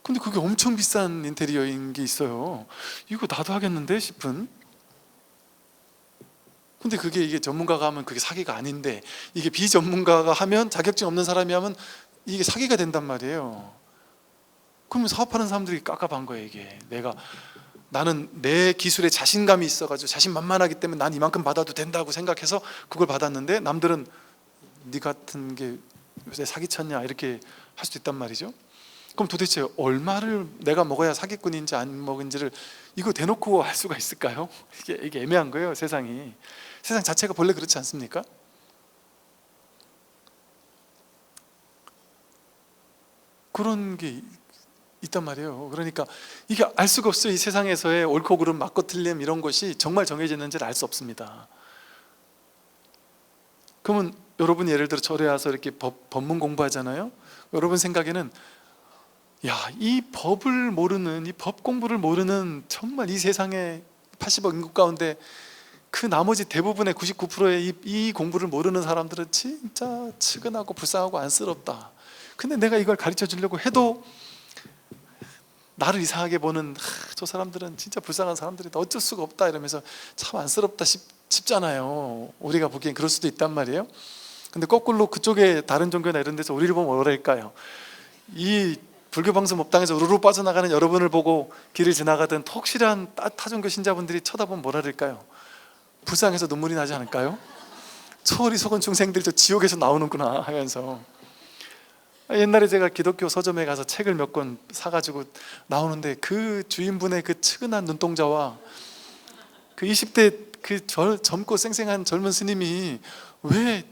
근데 그게 엄청 비싼 인테리어인 게 있어요. 이거 나도 하겠는데 싶은. 근데 그게 이게 전문가가 하면 그게 사기가 아닌데, 이게 비전문가가 하면, 자격증 없는 사람이 하면 이게 사기가 된단 말이에요. 그러면 사업하는 사람들이 깝깝한 거예요. 이게 나는 내 기술에 자신감이 있어가지고 자신만만하기 때문에 난 이만큼 받아도 된다고 생각해서 그걸 받았는데, 남들은 네 같은 게 요새 사기쳤냐 이렇게 할 수도 있단 말이죠. 그럼 도대체 얼마를 내가 먹어야 사기꾼인지 안 먹은지를 이거 대놓고 할 수가 있을까요? 이게 애매한 거예요. 세상 자체가 본래 그렇지 않습니까? 그런 게 있단 말이에요. 그러니까 이게 알 수가 없어요. 이 세상에서의 옳고 그름, 맞고 틀림 이런 것이 정말 정해졌는지를 알 수 없습니다. 그러면 여러분 예를 들어 절에 와서 이렇게 법문 공부하잖아요. 여러분 생각에는 이 법을 모르는, 이 법 공부를 모르는, 정말 이 세상에 80억 인구 가운데 그 나머지 대부분의 99%의 이 공부를 모르는 사람들은 진짜 측은하고 불쌍하고 안쓰럽다. 근데 내가 이걸 가르쳐 주려고 해도 나를 이상하게 보는, 저 사람들은 진짜 불쌍한 사람들이다, 어쩔 수가 없다 이러면서 참 안쓰럽다 싶잖아요. 우리가 보기엔 그럴 수도 있단 말이에요. 근데 거꾸로 그쪽에 다른 종교나 이런 데서 우리를 보면 뭐랄까요? 이 불교방송 법당에서 우르르 빠져나가는 여러분을 보고 길을 지나가던 혹시란 타종교 신자분들이 쳐다보면 뭐라 그럴까요? 불쌍해서 눈물이 나지 않을까요? 저 어리석은 중생들이 저 지옥에서 나오는구나 하면서. 옛날에 제가 기독교 서점에 가서 책을 몇 권 사가지고 나오는데, 그 주인분의 그 측은한 눈동자와 그 20대 그 젊고 쌩쌩한 젊은 스님이 왜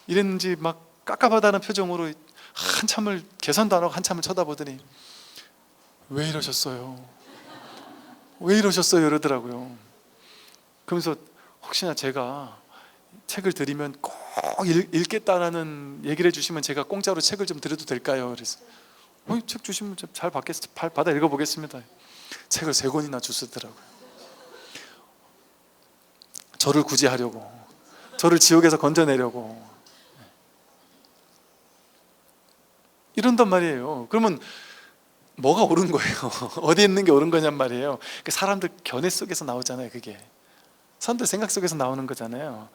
이랬는지 막 깝깝하다는 표정으로 한참을, 계산도 안 하고 한참을 쳐다보더니 왜 이러셨어요? 왜 이러셨어요? 이러더라고요. 그러면서 혹시나 제가 책을 드리면 꼭 읽겠다라는 얘기를 해주시면 제가 공짜로 책을 좀 드려도 될까요? 그래서 책 주시면 잘 받아 읽어보겠습니다. 책을 3권이나 주시더라고요. 저를 구제하려고, 저를 지옥에서 건져내려고 이런단 말이에요. 그러면 뭐가 옳은 거예요? 어디 있는 게 옳은 거냔 말이에요. 사람들 견해 속에서 나오잖아요. 그게 사람들 생각 속에서 나오는 거잖아요.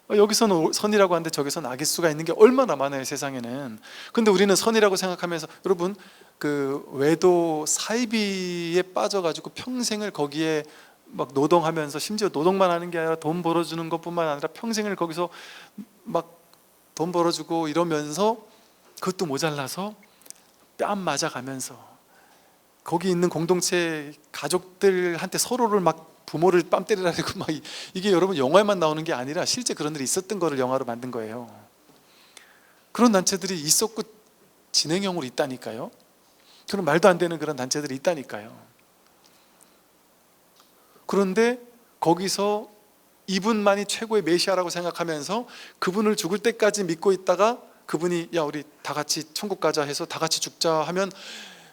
여기서는 선이라고 하는데 저기서는 악일 수가 있는 게 얼마나 많아요, 세상에는. 근데 우리는 선이라고 생각하면서, 여러분 그 외도 사이비에 빠져가지고 평생을 거기에 막 노동하면서, 심지어 노동만 하는 게 아니라 돈 벌어주는 것뿐만 아니라 평생을 거기서 막 돈 벌어주고 이러면서, 그것도 모자라서 뺨 맞아가면서 거기 있는 공동체 가족들한테 서로를 막 부모를 뺨 때리라고 막, 이게 여러분 영화에만 나오는 게 아니라 실제 그런 일이 있었던 거를 영화로 만든 거예요. 그런 단체들이 있었고 진행형으로 있다니까요. 그런 말도 안 되는 그런 단체들이 있다니까요. 그런데 거기서 이분만이 최고의 메시아라고 생각하면서 그분을 죽을 때까지 믿고 있다가, 그분이 우리 다 같이 천국 가자 해서 다 같이 죽자 하면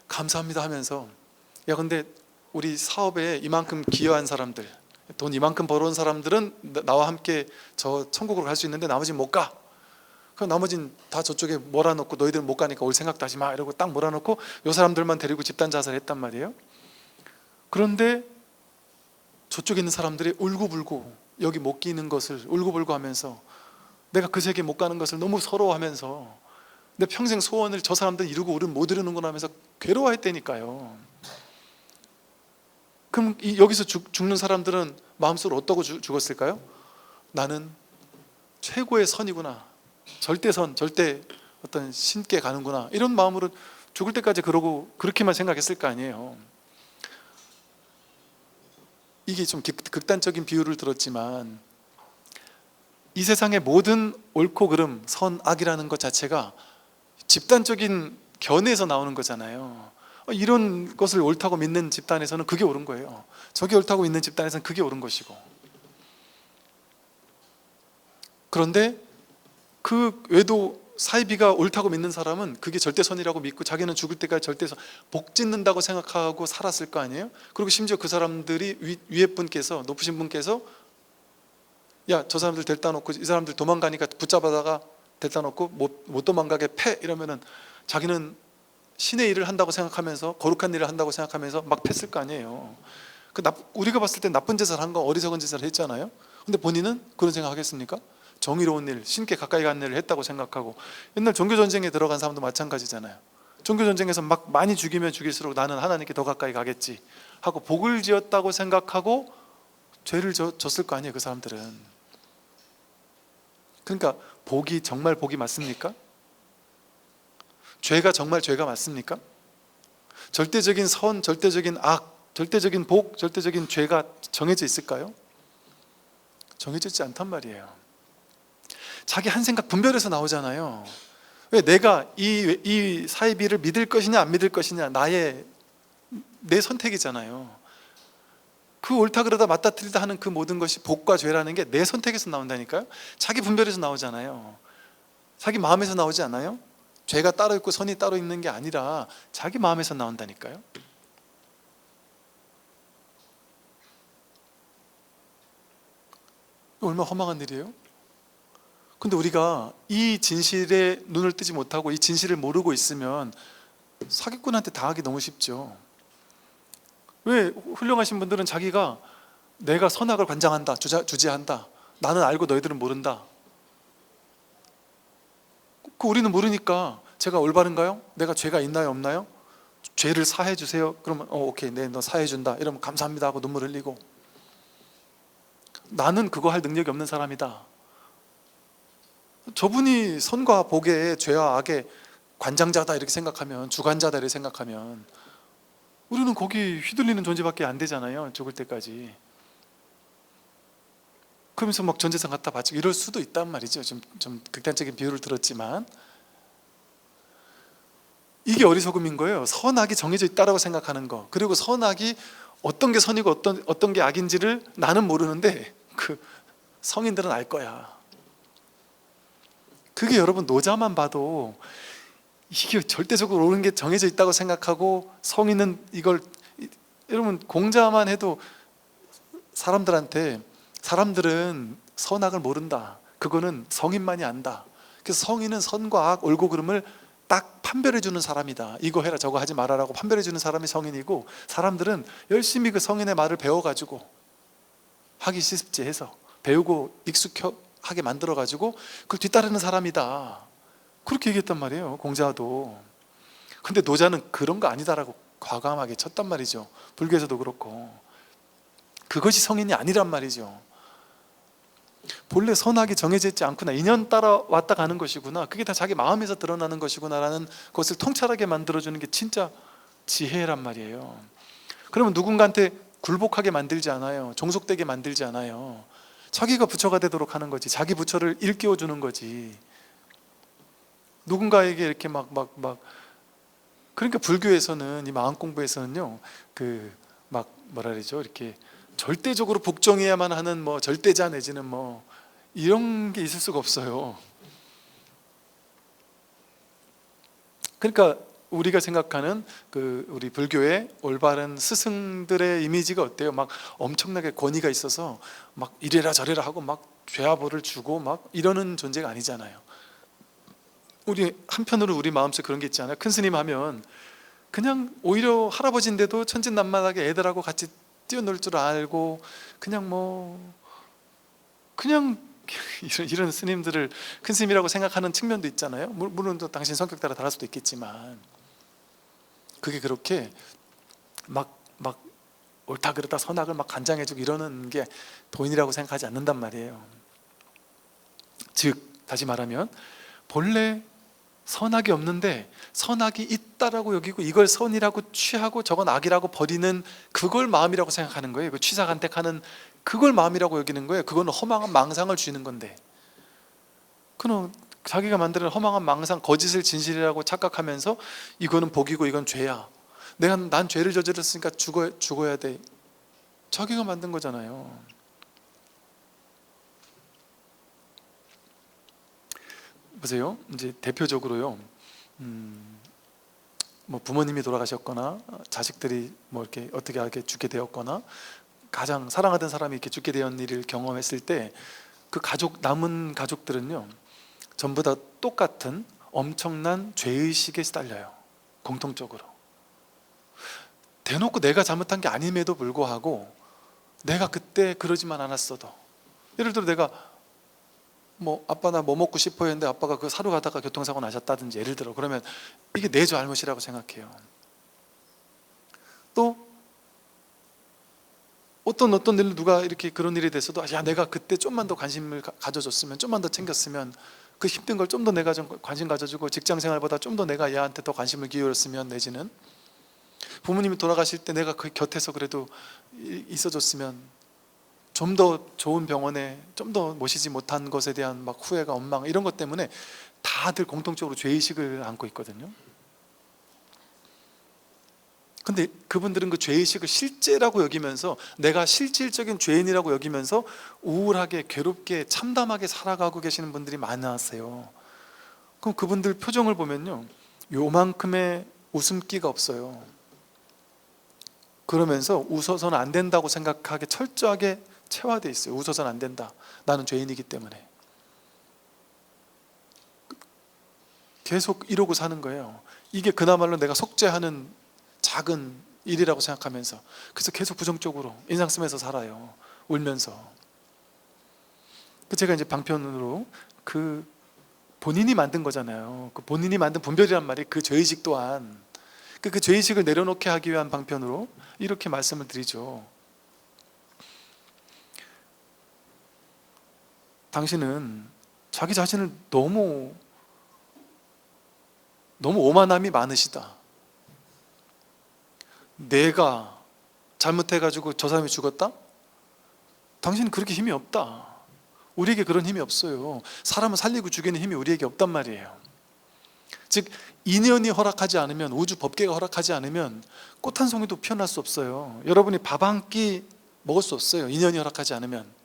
감사합니다 하면서, 근데 우리 사업에 이만큼 기여한 사람들, 돈 이만큼 벌어온 사람들은 나와 함께 저 천국으로 갈 수 있는데 나머지는 못 가. 그럼 나머지는 다 저쪽에 몰아놓고, 너희들은 못 가니까 올 생각도 하지 마 이러고 딱 몰아놓고 요 사람들만 데리고 집단 자살했단 말이에요. 그런데 저쪽에 있는 사람들이 울고불고, 여기 못 끼는 것을 울고불고 하면서, 내가 그 세계 못 가는 것을 너무 서러워하면서, 내 평생 소원을 저 사람들 이루고 우리는 못 이루는구나 하면서 괴로워했다니까요. 그럼 여기서 죽는 사람들은 마음속으로 어떠고 죽었을까요? 나는 최고의 선이구나, 절대선, 절대 어떤 신께 가는구나, 이런 마음으로 죽을 때까지 그러고 그렇게만 생각했을 거 아니에요. 이게 좀 극단적인 비유를 들었지만, 이 세상의 모든 옳고 그름, 선, 악이라는 것 자체가 집단적인 견해에서 나오는 거잖아요. 이런 것을 옳다고 믿는 집단에서는 그게 옳은 거예요. 저게 옳다고 믿는 집단에서는 그게 옳은 것이고. 그런데 그 외도 사이비가 옳다고 믿는 사람은 그게 절대선이라고 믿고 자기는 죽을 때까지 절대선 복 짓는다고 생각하고 살았을 거 아니에요? 그리고 심지어 그 사람들이 위에 분께서, 높으신 분께서 야, 저 사람들 데려다 놓고 이 사람들 도망가니까 붙잡아다가 데려다 놓고 못 도망가게 패 이러면은 자기는 신의 일을 한다고 생각하면서, 거룩한 일을 한다고 생각하면서 막 팼을 거 아니에요. 우리가 봤을 때 나쁜 짓을 한 거, 어리석은 짓을 했잖아요. 근데 본인은 그런 생각하겠습니까? 정의로운 일, 신께 가까이 가는 일을 했다고 생각하고. 옛날 종교전쟁에 들어간 사람도 마찬가지잖아요. 종교전쟁에서 막 많이 죽이면 죽일수록 나는 하나님께 더 가까이 가겠지 하고 복을 지었다고 생각하고 죄를 졌을 거 아니에요, 그 사람들은. 그러니까 복이 정말 복이 맞습니까? 죄가 정말 죄가 맞습니까? 절대적인 선, 절대적인 악, 절대적인 복, 절대적인 죄가 정해져 있을까요? 정해져 있지 않단 말이에요. 자기 한 생각 분별해서 나오잖아요. 왜 내가 이 사이비를 믿을 것이냐 안 믿을 것이냐 내 선택이잖아요. 그 옳다 그러다 맞다 틀리다 하는 그 모든 것이 복과 죄라는 게 내 선택에서 나온다니까요. 자기 분별에서 나오잖아요. 자기 마음에서 나오지 않아요? 죄가 따로 있고 선이 따로 있는 게 아니라 자기 마음에서 나온다니까요. 얼마나 허망한 일이에요? 근데 우리가 이 진실에 눈을 뜨지 못하고 이 진실을 모르고 있으면 사기꾼한테 당하기 너무 쉽죠. 왜 훌륭하신 분들은 자기가 내가 선악을 관장한다, 주재한다, 나는 알고 너희들은 모른다. 우리는 모르니까 제가 올바른가요? 내가 죄가 있나요 없나요? 죄를 사해 주세요. 그러면 오케이, 네, 너 사해 준다. 이러면 감사합니다 하고 눈물 흘리고, 나는 그거 할 능력이 없는 사람이다. 저분이 선과 복의 죄와 악의 관장자다 이렇게 생각하면, 주관자다 이렇게 생각하면 우리는 거기 휘둘리는 존재밖에 안 되잖아요, 죽을 때까지. 그러면서 막 전재산 갖다 바치고 이럴 수도 있단 말이죠. 좀 극단적인 비유를 들었지만 이게 어리석음인 거예요. 선악이 정해져 있다라고 생각하는 거, 그리고 선악이 어떤 게 선이고 어떤 게 악인지를 나는 모르는데 그 성인들은 알 거야. 그게 여러분 노자만 봐도 이게 절대적으로 옳은 게 정해져 있다고 생각하고, 성인은 이걸, 여러분 공자만 해도 사람들은 선악을 모른다. 그거는 성인만이 안다. 그래서 성인은 선과 악, 옳고 그름을 딱 판별해 주는 사람이다. 이거 해라 저거 하지 말아라고 판별해 주는 사람이 성인이고, 사람들은 열심히 그 성인의 말을 배워가지고 하기 쉽지 해서 배우고 익숙하게 만들어가지고 그걸 뒤따르는 사람이다. 그렇게 얘기했단 말이에요, 공자도. 근데 노자는 그런 거 아니다라고 과감하게 쳤단 말이죠. 불교에서도 그렇고. 그것이 성인이 아니란 말이죠. 본래 선악이 정해져 있지 않구나, 인연 따라 왔다 가는 것이구나, 그게 다 자기 마음에서 드러나는 것이구나라는 것을 통찰하게 만들어주는 게 진짜 지혜란 말이에요. 그러면 누군가한테 굴복하게 만들지 않아요. 종속되게 만들지 않아요. 자기가 부처가 되도록 하는 거지. 자기 부처를 일깨워주는 거지. 누군가에게 이렇게 그러니까 불교에서는, 이 마음 공부에서는요, 뭐라 그러죠, 이렇게 절대적으로 복종해야만 하는 절대자 내지는 이런 게 있을 수가 없어요. 그러니까 우리가 생각하는 우리 불교의 올바른 스승들의 이미지가 어때요? 막 엄청나게 권위가 있어서 막 이래라 저래라 하고 막 죄와벌을 주고 막 이러는 존재가 아니잖아요. 우리 한편으로 우리 마음속에 그런 게 있지 않아요? 큰 스님 하면 그냥 오히려 할아버지인데도 천진난만하게 애들하고 같이 뛰어놀 줄 알고 그냥 이런 스님들을 큰 스님이라고 생각하는 측면도 있잖아요. 물론 또 당신 성격 따라 다를 수도 있겠지만, 그게 그렇게 막 옳다 그르다 선악을 막 간장해주고 이러는 게 도인이라고 생각하지 않는단 말이에요. 즉 다시 말하면 본래 선악이 없는데 선악이 있다라고 여기고 이걸 선이라고 취하고 저건 악이라고 버리는 그걸 마음이라고 생각하는 거예요. 그 취사간택하는 그걸 마음이라고 여기는 거예요. 그건 허망한 망상을 쥐는 건데, 그는 자기가 만드는 허망한 망상, 거짓을 진실이라고 착각하면서 이거는 복이고 이건 죄야, 난 죄를 저질렀으니까 죽어야 돼, 자기가 만든 거잖아요. 보세요. 이제 대표적으로요. 뭐 부모님이 돌아가셨거나 자식들이 뭐 이렇게 어떻게 하게 죽게 되었거나 가장 사랑하던 사람이 이렇게 죽게 되는 일을 경험했을 때 그 가족, 남은 가족들은요 전부 다 똑같은 엄청난 죄의식에 시달려요. 공통적으로 대놓고 내가 잘못한 게 아님에도 불구하고 내가 그때 그러지만 않았어도, 예를 들어 내가 뭐 아빠 나 뭐 먹고 싶어 했는데 아빠가 그 사러 가다가 교통사고 나셨다든지, 예를 들어 그러면 이게 내 잘못이라고 생각해요. 또 어떤 일로 누가 이렇게 그런 일이 됐어도 야 내가 그때 좀만 더 관심을 가져줬으면, 좀만 더 챙겼으면, 그 힘든 걸 좀 더 내가 좀 관심 가져주고 직장생활보다 좀 더 내가 얘한테 더 관심을 기울였으면, 내지는 부모님이 돌아가실 때 내가 그 곁에서 그래도 있어줬으면, 좀 더 좋은 병원에 좀 더 모시지 못한 것에 대한 막 후회가, 원망, 이런 것 때문에 다들 공통적으로 죄의식을 안고 있거든요. 근데 그분들은 그 죄의식을 실제라고 여기면서, 내가 실질적인 죄인이라고 여기면서 우울하게 괴롭게 참담하게 살아가고 계시는 분들이 많으세요. 그럼 그분들 표정을 보면요 요만큼의 웃음기가 없어요. 그러면서 웃어서는 안 된다고 생각하게 철저하게 체화되어 있어요. 웃어서는 안 된다, 나는 죄인이기 때문에. 계속 이러고 사는 거예요. 이게 그나마로 내가 속죄하는 작은 일이라고 생각하면서, 그래서 계속 부정적으로 인상 쓰면서 살아요. 울면서. 제가 이제 방편으로 그 본인이 만든 거잖아요. 그 본인이 만든 분별이란 말이 그 죄의식 또한, 그 죄의식을 내려놓게 하기 위한 방편으로 이렇게 말씀을 드리죠. 당신은 자기 자신을 너무 오만함이 많으시다. 내가 잘못해가지고 저 사람이 죽었다? 당신은 그렇게 힘이 없다. 우리에게 그런 힘이 없어요. 사람을 살리고 죽이는 힘이 우리에게 없단 말이에요. 즉 인연이 허락하지 않으면, 우주 법계가 허락하지 않으면 꽃 한 송이도 피어날 수 없어요. 여러분이 밥 한 끼 먹을 수 없어요. 인연이 허락하지 않으면.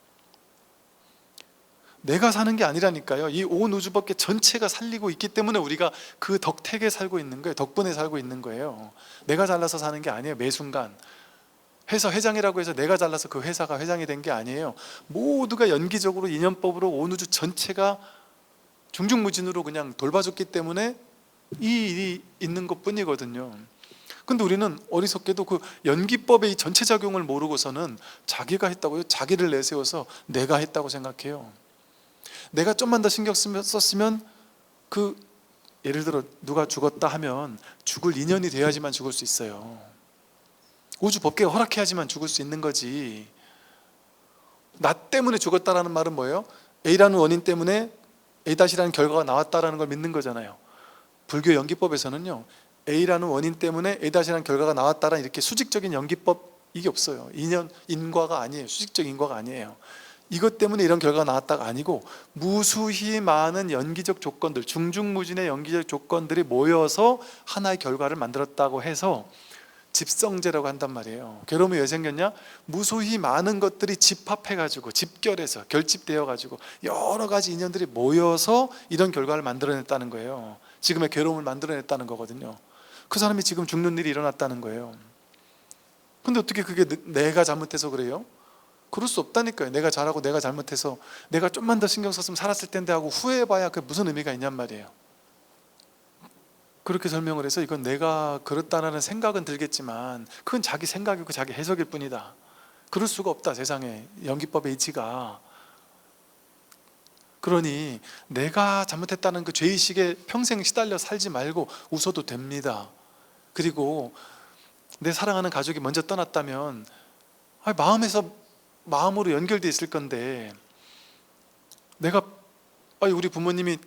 내가 사는 게 아니라니까요. 이 온 우주 법계 전체가 살리고 있기 때문에 우리가 그 덕택에 살고 있는 거예요. 덕분에 살고 있는 거예요. 내가 잘나서 사는 게 아니에요. 매 순간 회사 회장이라고 해서 내가 잘나서 그 회사가 회장이 된 게 아니에요. 모두가 연기적으로 인연법으로 온 우주 전체가 중중무진으로 그냥 돌봐줬기 때문에 이 일이 있는 것 뿐이거든요. 근데 우리는 어리석게도 그 연기법의 이 전체 작용을 모르고서는 자기가 했다고요? 자기를 내세워서 내가 했다고 생각해요. 내가 좀만 더 신경 썼으면, 그 예를 들어 누가 죽었다 하면 죽을 인연이 돼야지만 죽을 수 있어요. 우주 법계가 허락해야지만 죽을 수 있는 거지. 나 때문에 죽었다라는 말은 뭐예요? A라는 원인 때문에 A-라는 결과가 나왔다라는 걸 믿는 거잖아요. 불교 연기법에서는요 A라는 원인 때문에 A-라는 결과가 나왔다라는 이렇게 수직적인 연기법, 이게 없어요. 인과가 아니에요. 수직적 인과가 아니에요. 이것 때문에 이런 결과가 나왔다가 아니고, 무수히 많은 연기적 조건들, 중중무진의 연기적 조건들이 모여서 하나의 결과를 만들었다고 해서 집성제라고 한단 말이에요. 괴로움이 왜 생겼냐? 무수히 많은 것들이 집합해가지고, 집결해서 결집되어가지고 여러 가지 인연들이 모여서 이런 결과를 만들어냈다는 거예요. 지금의 괴로움을 만들어냈다는 거거든요. 그 사람이 지금 죽는 일이 일어났다는 거예요. 근데 어떻게 그게 내가 잘못해서 그래요? 그럴 수 없다니까요. 내가 잘하고 내가 잘못해서 내가 좀만 더 신경 썼으면 살았을 텐데 하고 후회해봐야 그게 무슨 의미가 있냔 말이에요. 그렇게 설명을 해서, 이건 내가 그렇다는 생각은 들겠지만 그건 자기 생각이고 자기 해석일 뿐이다. 그럴 수가 없다, 세상에. 연기법의 이치가. 그러니 내가 잘못했다는 그 죄의식에 평생 시달려 살지 말고 웃어도 됩니다. 그리고 내 사랑하는 가족이 먼저 떠났다면 마음으로 연결되어 있을 건데, 내가 우리 부모님이,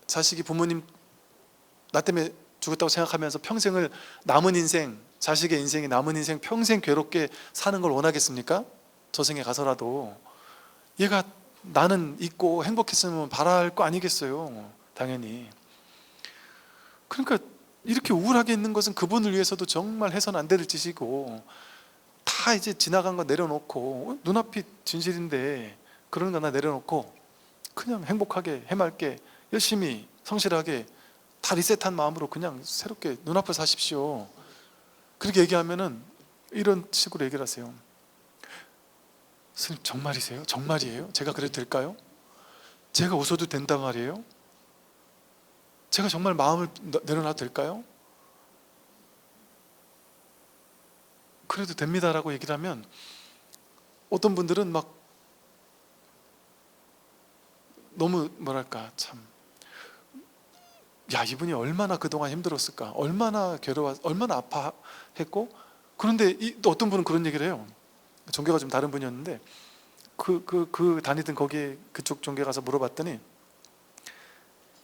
자식이 부모님 나 때문에 죽었다고 생각하면서 평생을, 남은 인생, 자식의 인생이 남은 인생 평생 괴롭게 사는 걸 원하겠습니까? 저승에 가서라도. 얘가 나는 있고 행복했으면 바랄 거 아니겠어요, 당연히. 그러니까 이렇게 우울하게 있는 것은 그분을 위해서도 정말 해서는 안 될 짓이고, 다 이제 지나간 거 내려놓고, 눈앞이 진실인데 그런 거 나 내려놓고 그냥 행복하게 해맑게 열심히 성실하게 다 리셋한 마음으로 그냥 새롭게 눈앞을 사십시오. 그렇게 얘기하면은 이런 식으로 얘기를 하세요. 스님 정말이세요? 정말이에요? 제가 그래도 될까요? 제가 웃어도 된단 말이에요? 제가 정말 마음을 내려놔도 될까요? 그래도 됩니다라고 얘기를 하면 어떤 분들은 막 너무 뭐랄까 참, 야 이분이 얼마나 그동안 힘들었을까, 얼마나 괴로워, 얼마나 아파했고, 그런데 또 어떤 분은 그런 얘기를 해요. 종교가 좀 다른 분이었는데 그 다니던 거기에 그쪽 종교 가서 물어봤더니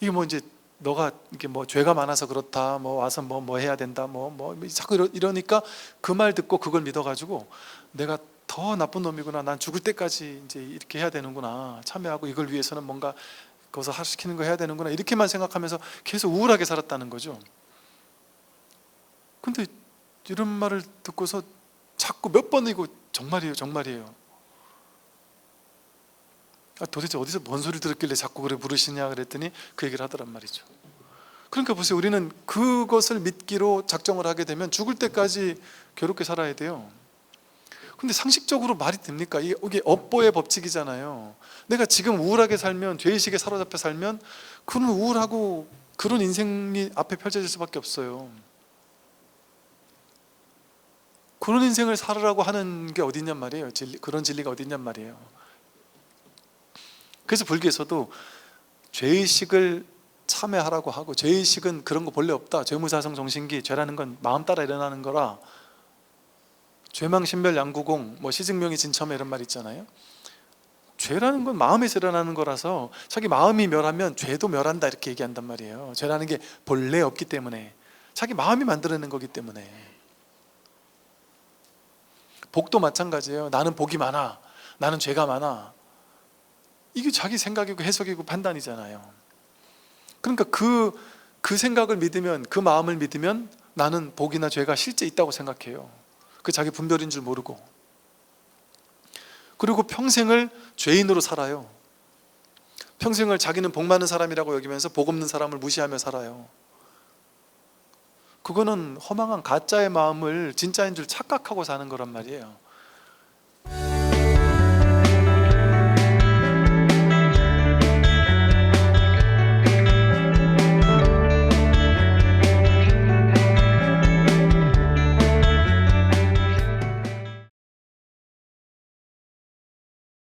이게 뭐 이제 너가 이게 뭐 죄가 많아서 그렇다, 뭐 와서 뭐 해야 된다, 뭐 자꾸 이러니까 그 말 듣고 그걸 믿어가지고 내가 더 나쁜 놈이구나, 난 죽을 때까지 이제 이렇게 해야 되는구나, 참여하고 이걸 위해서는 뭔가 거기서 시키는 거 해야 되는구나, 이렇게만 생각하면서 계속 우울하게 살았다는 거죠. 근데 이런 말을 듣고서 자꾸 몇 번이고 정말이에요, 정말이에요. 도대체 어디서 뭔 소리 들었길래 자꾸 그래 부르시냐 그랬더니 그 얘기를 하더란 말이죠. 그러니까 보세요, 우리는 그것을 믿기로 작정을 하게 되면 죽을 때까지 괴롭게 살아야 돼요. 근데 상식적으로 말이 됩니까? 이게 업보의 법칙이잖아요. 내가 지금 우울하게 살면, 죄의식에 사로잡혀 살면 그는 우울하고 그런 인생이 앞에 펼쳐질 수밖에 없어요. 그런 인생을 살으라고 하는 게 어딨냔 말이에요. 그런 진리가 어딨냔 말이에요. 그래서 불교에서도 죄의식을 참회하라고 하고, 죄의식은 그런 거 본래 없다, 죄무사성 정신기, 죄라는 건 마음 따라 일어나는 거라, 죄망신멸 양구공, 뭐 시증명이 진첨 이런 말 있잖아요. 죄라는 건 마음에서 일어나는 거라서 자기 마음이 멸하면 죄도 멸한다 이렇게 얘기한단 말이에요. 죄라는 게 본래 없기 때문에, 자기 마음이 만들어낸 거기 때문에. 복도 마찬가지예요. 나는 복이 많아, 나는 죄가 많아, 이게 자기 생각이고 해석이고 판단이잖아요. 그러니까 그 생각을 믿으면, 그 마음을 믿으면 나는 복이나 죄가 실제 있다고 생각해요. 그 자기 분별인 줄 모르고. 그리고 평생을 죄인으로 살아요. 평생을 자기는 복 많은 사람이라고 여기면서 복 없는 사람을 무시하며 살아요. 그거는 허망한 가짜의 마음을 진짜인 줄 착각하고 사는 거란 말이에요.